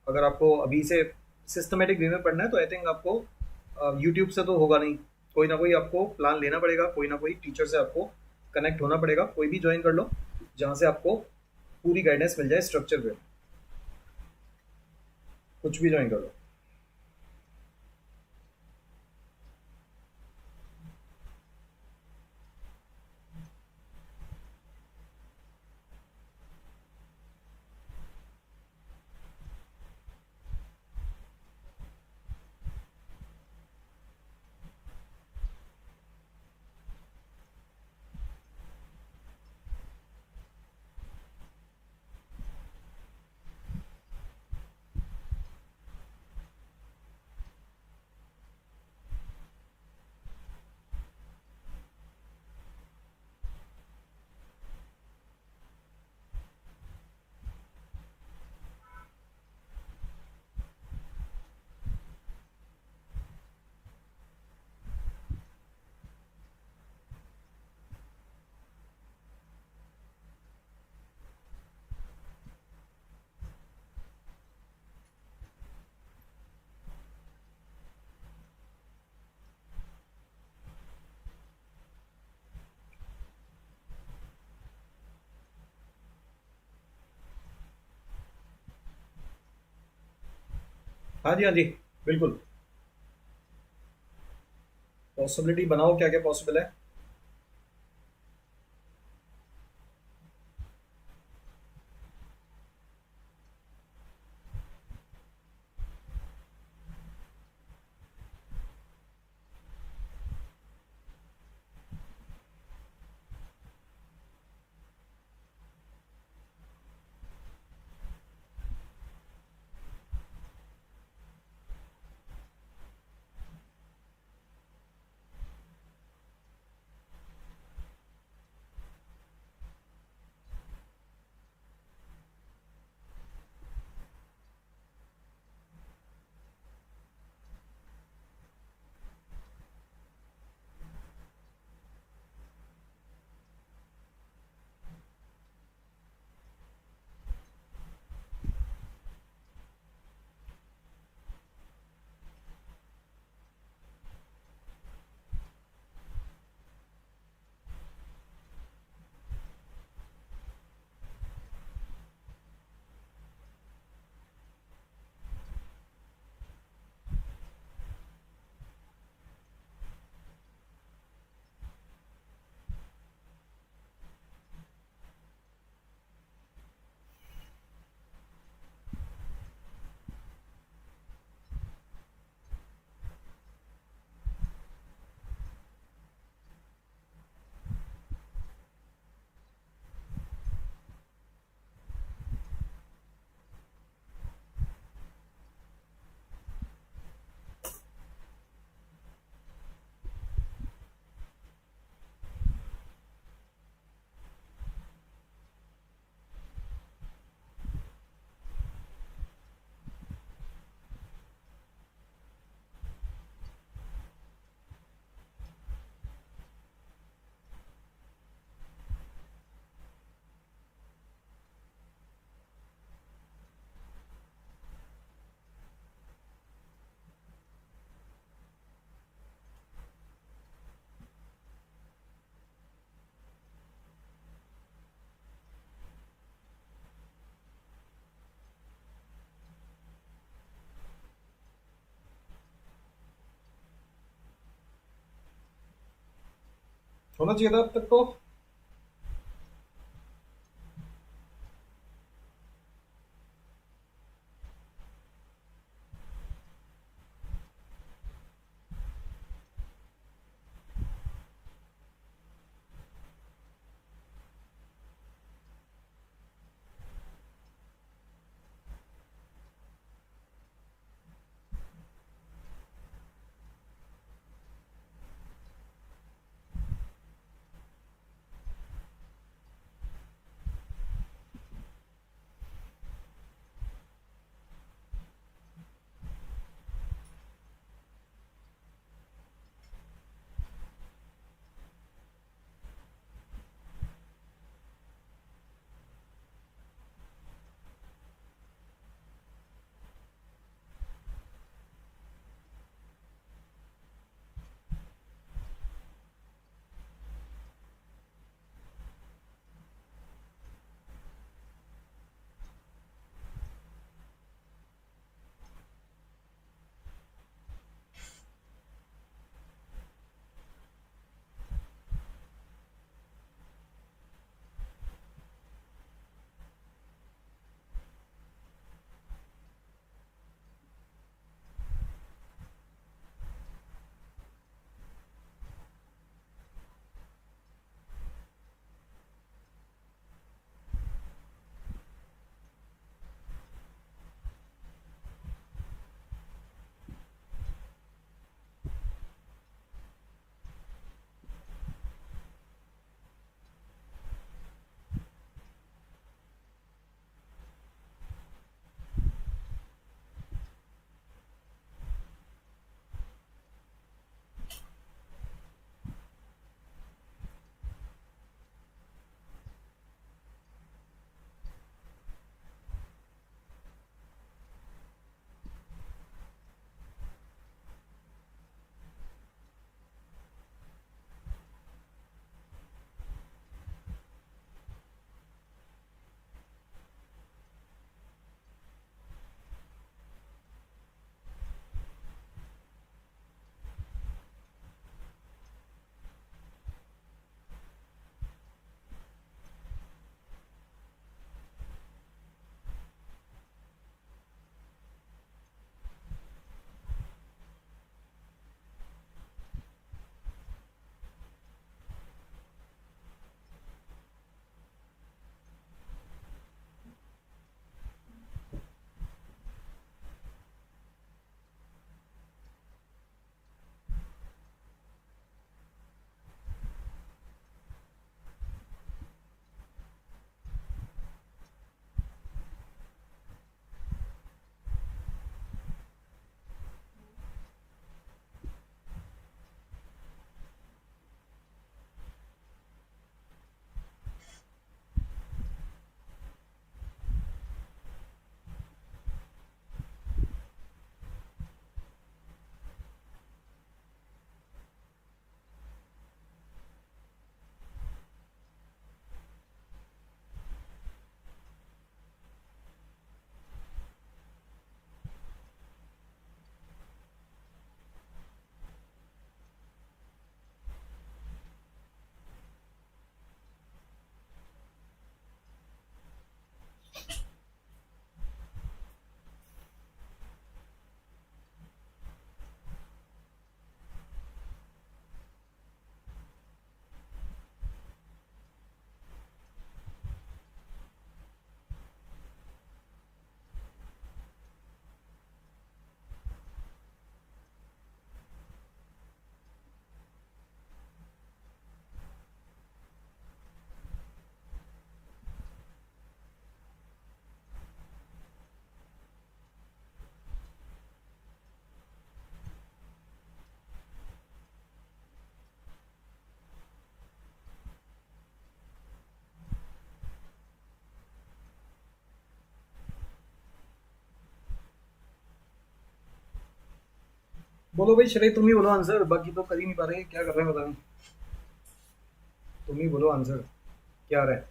अगर आपको अभी से सिस्टमेटिक वे में पढ़ना है तो आई थिंक आपको यूट्यूब से तो होगा नहीं, कोई ना कोई आपको प्लान लेना पड़ेगा, कोई ना कोई टीचर से आपको कनेक्ट होना पड़ेगा, कोई भी ज्वाइन कर लो जहाँ से आपको पूरी गाइडेंस मिल जाए स्ट्रक्चर पे। कुछ भी ज्वाइन कर लो। हाँ जी, हाँ जी, बिल्कुल। पॉसिबिलिटी बनाओ, क्या क्या पॉसिबल है। होना चाहिए था अब तक तो। बोलो भाई श्रेय, तुम ही बोलो आंसर, बाकी तो कर ही नहीं पा रहे, क्या कर रहे हैं बताओ। तुम ही बोलो आंसर, क्या आ रहा है।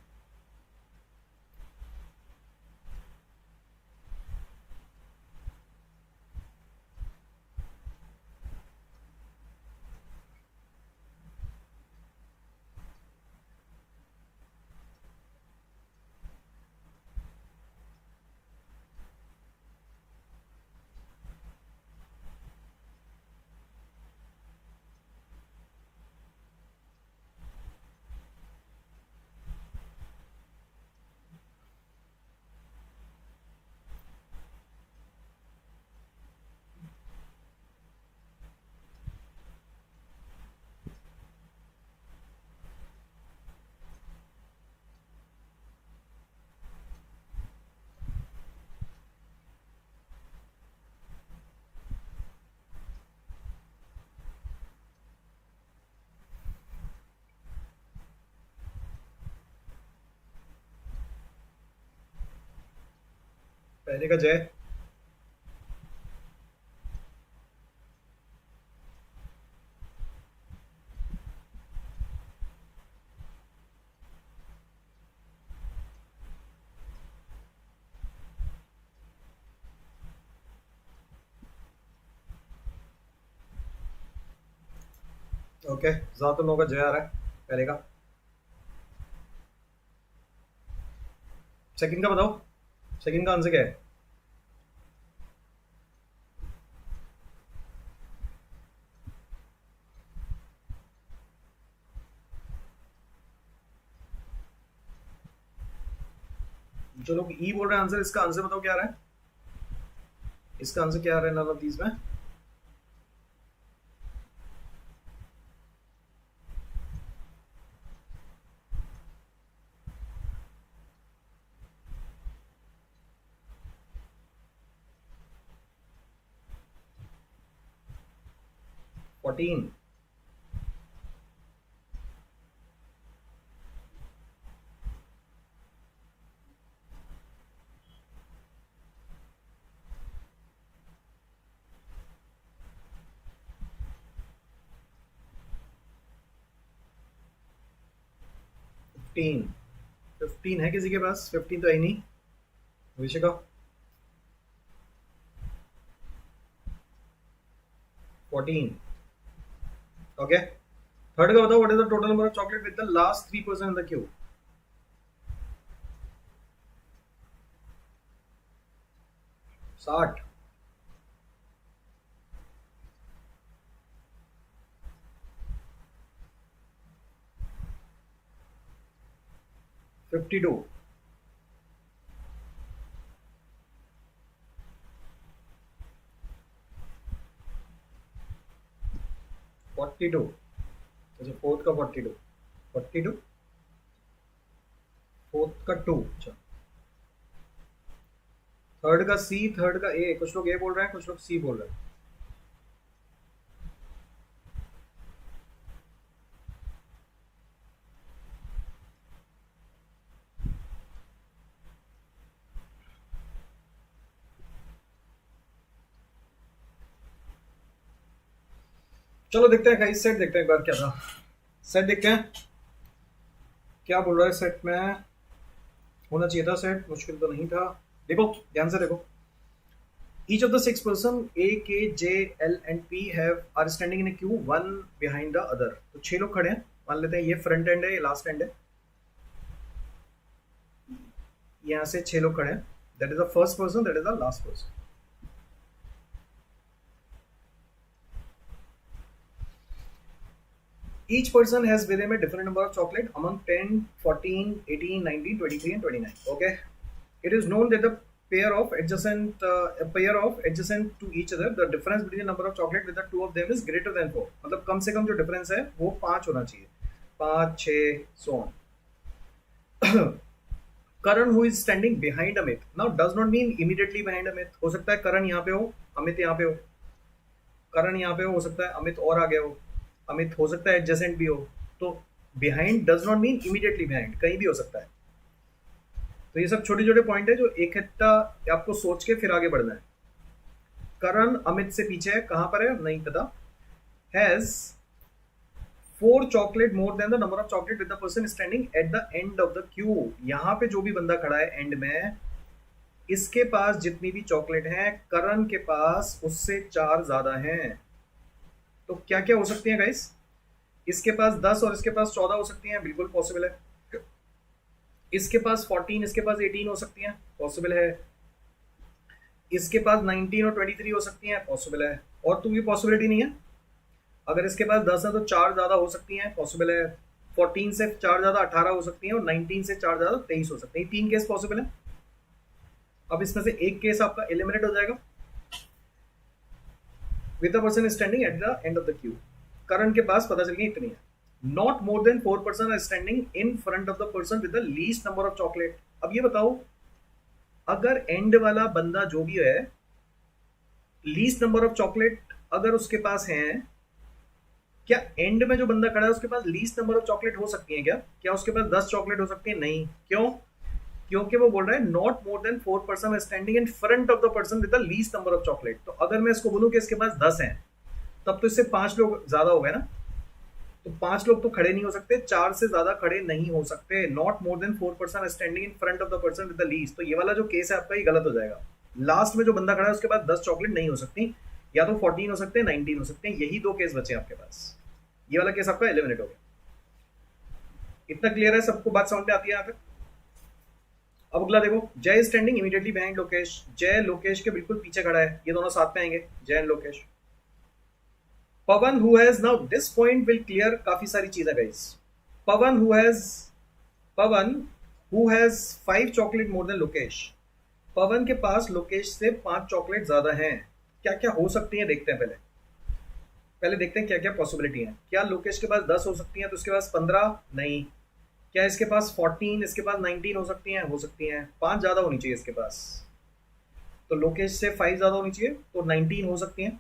पहले का जय। ओके, ज्यादातर लोगों का जय आ रहा है पहले का। सेकंड का बताओ, सेकंड का आंसर क्या है। जो लोग ई बोल रहे हैं आंसर, इसका आंसर बताओ क्या आ रहा है। इसका आंसर क्या आ रहा है नन ऑफ दीज में। 14। 15। 15 है किसी के पास? 15 तो है ही नहीं। विषय का 14। ओके, थर्ड का बताओ, what is the total number of chocolate with the last 3% in the Q. 60। 52। 42। अच्छा, फोर्थ का 42। 42। फोर्थ का 2। अच्छा, थर्ड का सी, थर्ड का ए। कुछ लोग ए बोल रहे हैं, कुछ लोग सी बोल रहे हैं। चलो देखते हैं गाइस, सेट देखते हैं एक बार क्या था। सेट देखते हैं क्या बोल रहा है। सेट में होना चाहिए था सेट, मुश्किल तो नहीं था। देखो ध्यान से देखो। Each of the six person A, K, J, L and P are standing in a queue, one behind the other। तो 6 लोग खड़े हैं। मान लेते हैं ये फ्रंट एंड है, ये लास्ट एंड है। यहाँ से 6 लोग खड़े हैं। That is the first person, that is the last person. Each person has with him a different number of chocolate among 10, 14, 18, 19, 23 and 29। Okay, it is known that the pair of adjacent a pair of adjacent to each other, the difference between the number of chocolate with the two of them is greater than 4। मतलब कम से कम जो difference है वो 5 होना चाहिए। 5, 6 so on। Karan who is standing behind Amit, now does not mean immediately behind Amit. हो सकता है करण यहाँ पे हो, अमित यहाँ पे हो। करण यहाँ पे हो सकता है अमित और आगे हो। अमित हो सकता है एडजेसेंट भी हो। तो behind does not mean immediately behind, कहीं भी हो सकता है। तो ये सब छोटे छोटे पॉइंट है जो इकट्ठा आपको सोच के फिर आगे बढ़ना है। करण अमित से पीछे है, कहां पर है नहीं पता। Has 4 chocolate more then the number of chocolate with the person standing at the end of the Q. यहां पे जो भी बंदा खड़ा है एंड में, इसके पास जितनी भी चॉकलेट है करण के पास उससे 4 ज्यादा हैं। तो क्या क्या हो सकती है गाइस? इसके पास 10 और इसके पास 14 हो सकती हैं, बिल्कुल पॉसिबल है। इसके पास 14, इसके पास 18 हो सकती हैं, पॉसिबल है। इसके पास 19 और 23 हो सकती हैं, पॉसिबल है। और तो ये पॉसिबिलिटी नहीं है। अगर इसके पास 10 है तो 4 ज्यादा हो सकती हैं, पॉसिबल है। 14 से 4 ज्यादा 18 हो सकती हैं, और 19 से 4 ज्यादा 23 हो सकती हैं। 3 केस पॉसिबल है। अब इसमें से एक केस आपका एलिमिनेट हो जाएगा, with the person standing at the end of the queue. Karan के पास पता चल गई इतनी है। Not more than 4 person are standing in front of the person with the least number of chocolate. अब ये बताओ, अगर एंड वाला बंदा जो भी है, लीस्ट नंबर ऑफ चॉकलेट अगर उसके पास है, क्या एंड में जो बंदा खड़ा है उसके पास लीस्ट नंबर ऑफ चॉकलेट हो सकती है? क्या उसके पास 10 चॉकलेट हो सकती है? नहीं। क्यों? क्योंकि वो बोल रहा है not more than 4 person standing in front of the person with the least number of chocolate. तो अगर मैं इसको बोलूं कि इसके पास 10 हैं, तब तो इससे 5 लोग ज्यादा हो गए ना। तो 5 लोग तो खड़े नहीं हो सकते, 4 से ज्यादा खड़े नहीं हो सकते। Not more than 4 person standing in front of the person with the least. तो ये वाला जो केस है आपका, ये गलत हो जाएगा। लास्ट में जो बंदा खड़ा है उसके पास 10 चॉकलेट नहीं हो सकती, या तो 14 हो सकते हैं, 19 हो सकते हैं। यही 2 केस बचे आपके पास। ये वाला केस आपका एलिमिनेट हो गया। इतना क्लियर है? सबको बात समझ में आती है यहां तक? अब अगला देखो, जय स्टैंडिंग इमीडिएटली बिहाइंड लोकेश। जय लोकेश के बिल्कुल पीछे खड़ा है, ये दोनों साथ में आएंगे, Jay and Lokesh. Pawan who has, now this point will clear काफी सारी चीजें guys. Pawan who has 5 chocolate more than Lokesh. Pawan के पास लोकेश से 5 चॉकलेट ज्यादा हैं। क्या क्या हो सकती हैं देखते हैं। पहले देखते हैं क्या क्या पॉसिबिलिटी है। क्या लोकेश के पास 10 हो सकती हैं तो इसके पास 15? नहीं। क्या इसके पास 14, इसके पास 19 हो सकती हैं? हो सकती हैं। 5 ज्यादा होनी चाहिए इसके पास, तो लोकेश से 5 ज्यादा होनी चाहिए, तो 19 हो सकती हैं।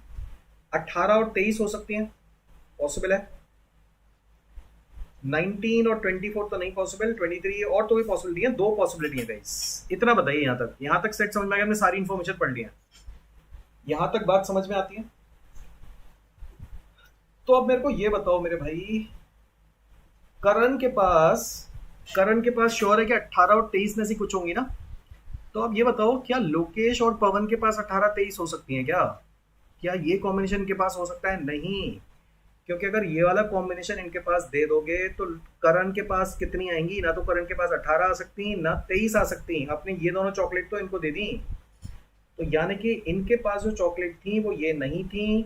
18 और 23 हो सकती हैं, पॉसिबल है। 19 और 24 तो नहीं पॉसिबल, 23 और तो भी पॉसिबिलिटी है। 2 पॉसिबिलिटी है गाइस। इतना बताइए यहां तक सेट समझ में आ गया? हमने सारी इंफॉर्मेशन पढ़ ली है, यहां तक बात समझ में आती है? तो अब मेरे को ये बताओ मेरे भाई, करण के पास श्योर है कि 18 और 23 में से कुछ होंगी ना। तो अब ये बताओ, क्या लोकेश और पवन के पास 18-23 हो सकती हैं? क्या ये कॉम्बिनेशन इनके पास हो सकता है? नहीं। क्योंकि अगर ये वाला कॉम्बिनेशन इनके पास दे दोगे तो करण के पास कितनी आएंगी? ना तो करण के पास 18 आ सकती, ना 23 आ सकती। आपने ये दोनों चॉकलेट तो इनको दे दी, तो यानी कि इनके पास जो चॉकलेट थी वो ये नहीं थी।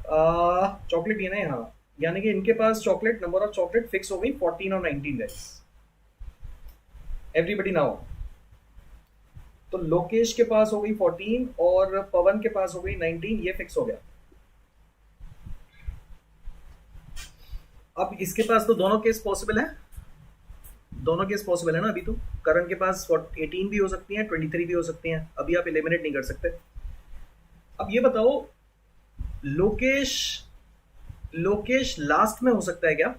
चॉकलेट ये ना यहाँ, यानी कि इनके पास chocolate, number of chocolate fix हो गई 14 और 19 गाइस। एवरीबडी नाउ, तो लोकेश के पास हो गई 14 और पवन के पास हो गई 19, ये फिक्स हो गया। अब इसके पास तो दोनों केस पॉसिबल है, दोनों केस पॉसिबल है ना। अभी तो करण के पास 18 भी हो सकती हैं, 23 भी हो सकती हैं। अभी आप एलिमिनेट नहीं कर सकते। अब ये बताओ, लोकेश लास्ट में हो सकता है क्या?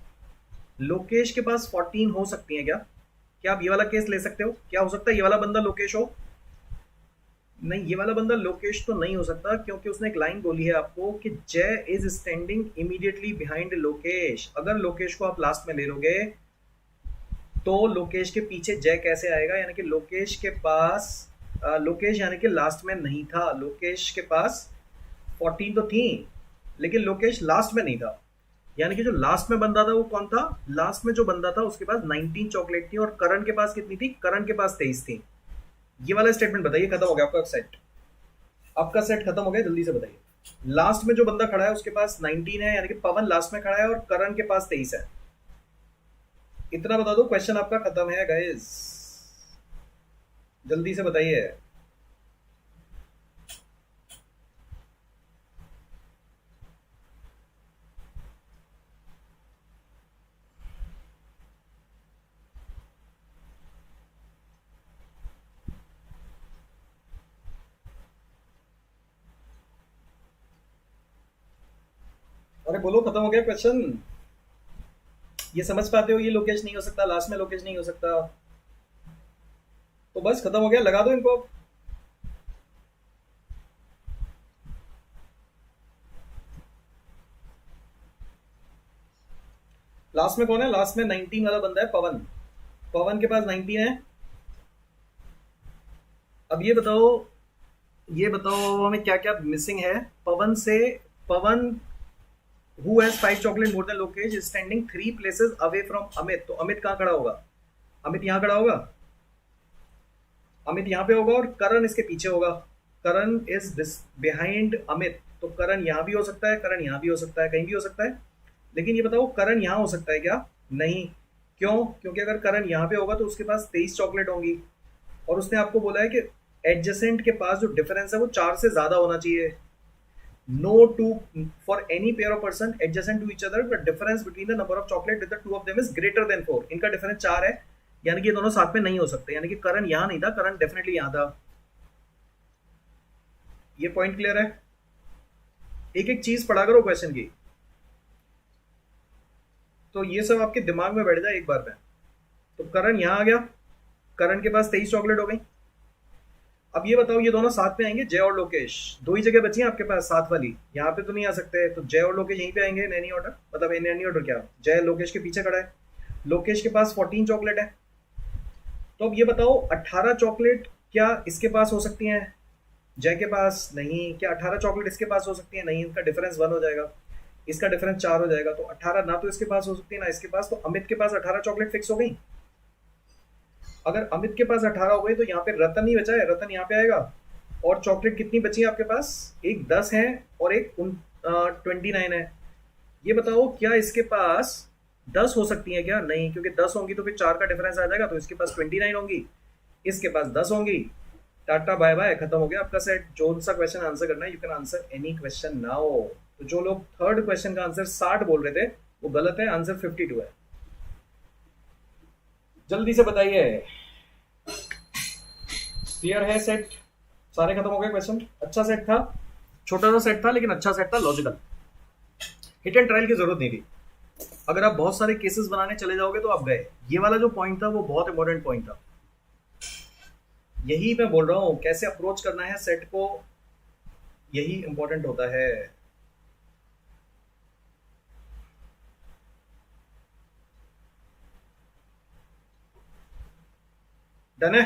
लोकेश के पास 14 हो सकती है क्या आप ये वाला केस ले सकते हो? क्या हो सकता है ये वाला बंदा लोकेश हो? नहीं, ये वाला बंदा लोकेश तो नहीं हो सकता, क्योंकि उसने एक लाइन बोली है आपको कि जय is standing immediately behind Lokesh. अगर लोकेश को आप लास्ट में ले लोगे तो लोकेश के पीछे जय कैसे आएगा? यानी कि लोकेश के पास लोकेश यानी कि लास्ट में नहीं था। लोकेश के पास 14 तो थी, लेकिन लोकेश लास्ट में नहीं था। यानी कि जो लास्ट में बंदा था वो कौन था? लास्ट में जो बंदा था उसके पास 19 चॉकलेट थी, और करण के पास कितनी थी? करण के पास 23 थी। ये वाला स्टेटमेंट बताइए, खत्म हो गया आपका सेट। आपका सेट खत्म हो गया, जल्दी से बताइए। लास्ट में जो बंदा खड़ा है उसके पास 19 है, यानी कि पवन लास्ट में खड़ा है, और करण के पास 23 है। इतना बता दो, क्वेश्चन आपका खत्म है गाइस। जल्दी से बताइए। अरे बोलो, खत्म हो गया क्वेश्चन? ये समझ पाते हो? ये लोकेश नहीं हो सकता, लास्ट में लोकेश नहीं हो सकता, तो बस खत्म हो गया। लगा दो इनको। लास्ट में कौन है? लास्ट में 19 वाला बंदा है पवन। पवन के पास 19 है। अब ये बताओ हमें क्या क्या मिसिंग है पवन से। Pawan who has 5 chocolate more than Lokesh is standing 3 places away from Amit. तो अमित कहाँ खड़ा होगा? अमित यहाँ खड़ा होगा, अमित यहाँ पे होगा और करण इसके पीछे होगा। करण इज बिहाइंड अमित। तो करण यहाँ भी हो सकता है, करण यहाँ भी हो सकता है, कहीं भी हो सकता है। लेकिन ये बताओ करण यहाँ हो सकता है क्या? नहीं। क्यों? क्योंकि अगर करण यहाँ पे होगा तो उसके पास 23 चॉकलेट होंगी और उसने आपको बोला है कि एडजेसेंट के पास जो डिफरेंस है वो 4 से ज्यादा होना चाहिए। No two for any pair of person adjacent to each other the difference between the number of chocolate with the two of them is greater than 4। इनका डिफरेंस 4 है, यानी कि ये दोनों साथ में नहीं हो सकते। यानी कि करण यहाँ नहीं था, करण डेफिनेटली यहाँ था। ये पॉइंट क्लियर है? एक एक चीज पढ़ा करो क्वेश्चन की, तो ये सब आपके दिमाग में बैठ जाए एक बार में। तो करण यहाँ आ गया, करण के पास 23 चॉकलेट हो गई। अब ये बताओ ये दोनों साथ में आएंगे, जय और लोकेश। दो ही जगह बची है आपके पास साथ वाली, यहाँ पे तो नहीं आ सकते। तो जय और लोकेश यहीं पे आएंगे इन एनी ऑर्डर, मतलब इन एनी ऑर्डर क्या, जय लोकेश के पीछे खड़ा है, लोकेश के पास 14 चॉकलेट है। तो अब ये बताओ 18 चॉकलेट क्या इसके पास हो सकती हैं? जय के पास नहीं। क्या 18 चॉकलेट इसके पास हो सकती है? नहीं। इनका डिफरेंस 1 हो जाएगा, इसका डिफरेंस 4 हो जाएगा। तो 18 ना तो इसके पास हो सकती है ना इसके पास। तो अमित के पास 18 चॉकलेट फिक्स हो गई। अगर अमित के पास 18 हो गई तो यहाँ पे रतन नहीं बचा है, रतन यहाँ पे आएगा। और चॉकलेट कितनी बची है आपके पास? एक 10 है और एक 29 है। ये बताओ क्या इसके पास 10 हो सकती है क्या? नहीं, क्योंकि 10 होंगी तो फिर 4 का डिफरेंस आ जाएगा। तो इसके पास 29 होंगी, इसके पास 10 होंगी। टाटा बाय बाय, खत्म हो गया आपका सेट। जो सा क्वेश्चन आंसर करना है you can answer any question now. तो जो लोग थर्ड क्वेश्चन का आंसर 60 बोल रहे थे वो गलत है, आंसर 52 है। जल्दी से बताइए। क्लियर है सेट? सारे खत्म हो गए क्वेश्चन। अच्छा सेट था, छोटा सा सेट था लेकिन अच्छा सेट था, लॉजिकल। हिट एंड ट्रायल की जरूरत नहीं थी। अगर आप बहुत सारे केसेस बनाने चले जाओगे तो आप गए। ये वाला जो पॉइंट था वो बहुत इंपॉर्टेंट पॉइंट था। यही मैं बोल रहा हूं, कैसे अप्रोच करना है सेट को, यही इंपॉर्टेंट होता है। डन है?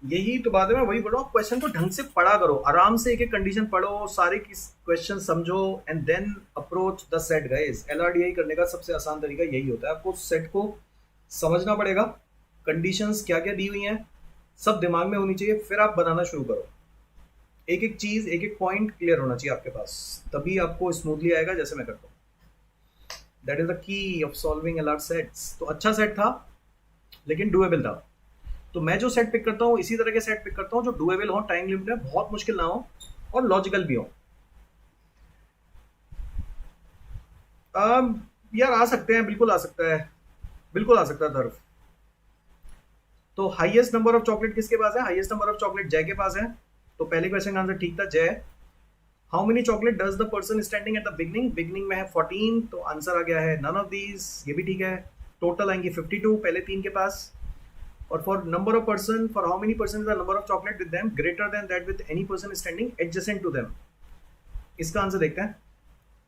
यही तो बात है, मैं वही बोल रहा हूँ, क्वेश्चन को ढंग से पढ़ा करो, आराम से एक एक कंडीशन पढ़ो, सारे क्वेश्चन समझो and then approach the set guys. LRDI करने का सबसे आसान तरीका यही होता है। आपको सेट को समझना पड़ेगा, कंडीशंस क्या क्या दी हुई हैं सब दिमाग में होनी चाहिए, फिर आप बनाना शुरू करो। एक एक चीज, एक एक पॉइंट क्लियर होना चाहिए आपके पास, तभी आपको स्मूथली आएगा जैसे मैं करता हूँ। That is the key of solving LR sets. तो अच्छा सेट था लेकिन डुएबल था। तो मैं जो सेट पिक करता हूँ इसी तरह के सेट पिक करता हूँ जो डुएबल हो, टाइम लिमिट में बहुत मुश्किल ना हो और लॉजिकल भी हो। यार आ सकते हैं, बिल्कुल आ सकता है, बिल्कुल आ सकता है तरफ। तो हाईएस्ट नंबर ऑफ चॉकलेट किसके पास है? हाईएस्ट नंबर ऑफ चॉकलेट जय के पास है। तो पहले क्वेश्चन का आंसर ठीक था, जय। How many chocolate does the person standing at the beginning? Beginning में है 14, तो आंसर आ गया है नन ऑफ दीज, ये भी ठीक है। टोटल आएंगे 52 पहले 3 के पास। और for number of person, for how many person is the number of chocolate with them greater than that with any person standing adjacent to them? इसका आंसर देखते हैं।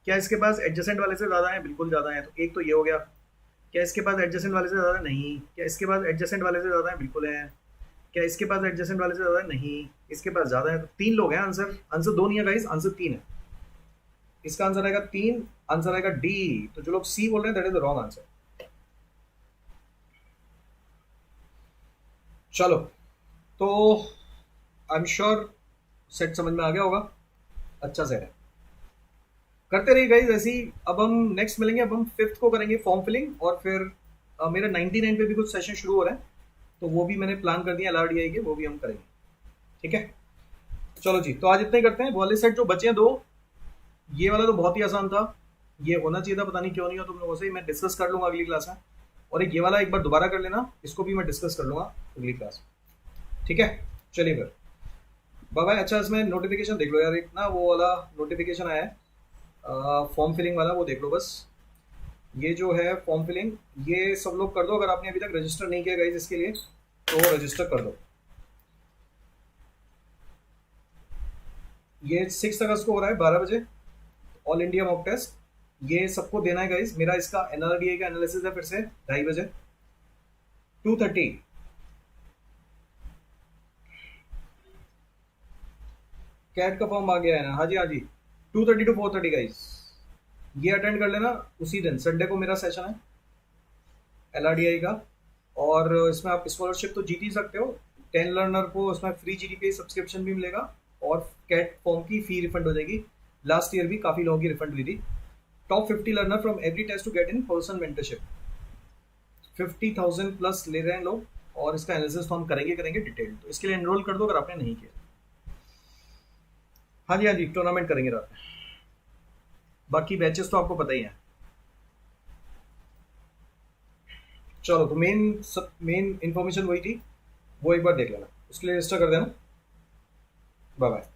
क्या इसके पास एडजेसेंट वाले से ज्यादा है? बिल्कुल ज्यादा है, तो एक तो ये हो गया। क्या इसके पास एडजेसेंट वाले से ज्यादा? नहीं। क्या इसके पास एडजेसेंट वाले से ज्यादा है? बिल्कुल है। क्या इसके पास एडजेसेंट वाले से ज्यादा है? नहीं। इसके पास ज्यादा है, तो 3 लोग हैं। आंसर आंसर 2 नहीं है गाइस, आंसर 3 है। इसका आंसर आएगा 3, आंसर आएगा डी। तो जो लोग सी बोल रहे हैं that is the wrong answer. चलो, तो आई एम श्योर सेट समझ में आ गया होगा। अच्छा सेट है, करते रहिए गाइस ऐसी। अब हम नेक्स्ट मिलेंगे, अब हम 5th को करेंगे फॉर्म फिलिंग, और फिर मेरा 99 पे भी कुछ सेशन शुरू हो रहा है, तो वो भी मैंने प्लान कर दिया एलआरडीआई के, वो भी हम करेंगे। ठीक है, चलो जी, तो आज इतना ही करते हैं। वाले सेट जो बचे हैं 2, ये वाला तो बहुत ही आसान था, ये होना चाहिए था, पता नहीं क्यों नहीं हो तुम लोगों से। मैं डिस्कस कर लूंगा अगली क्लास में। और एक ये वाला एक बार दोबारा कर लेना, इसको भी मैं डिस्कस कर लूंगा अगली क्लास में। ठीक है, चलिए फिर बाय बाय। अच्छा, इसमें नोटिफिकेशन देख लो यार, एक ना वो वाला नोटिफिकेशन आया है फॉर्म फिलिंग वाला, वो देख लो बस। ये जो है फॉर्म फिलिंग, ये सब लोग कर दो। अगर आपने अभी तक रजिस्टर नहीं किया गाइस इसके लिए, तो रजिस्टर कर दो। ये 6 अगस्त को हो रहा है 12 बजे। ऑल इंडिया मॉक टेस्ट, ये सबको देना है गाइज। मेरा इसका एनआरडीए का एनालिसिस है फिर से 2:30 बजे 2:30। कैट का फॉर्म आ गया है ना? हाँ जी हाँ जी, 2:30 to 4:30 गाइज, ये अटेंड कर लेना। उसी दिन संडे को मेरा सेशन है एलआरडीआई का, और इसमें आप स्कॉलरशिप तो जीत ही सकते हो। 10 लर्नर को उसमें फ्री जीडीपी सब्सक्रिप्शन भी मिलेगा, और कैट फॉर्म की फी रिफंड हो जाएगी। लास्ट ईयर भी काफ़ी लोगों की रिफंड हुई थी। Top 50 learner from every test to get in person mentorship. 50,000 plus ले रहे हैं लोग, और इसका एनालिसिस तो हम करेंगे डिटेल, तो इसके लिए एनरोल कर दो अगर आपने नहीं किया। हाँ जी टूर्नामेंट करेंगे रात में। बाकी बैचेस तो आपको पता ही है। चलो, तो मेन इंफॉर्मेशन वही थी, वो एक बार देख लेना, उसके लिए रजिस्टर कर देना। Bye bye.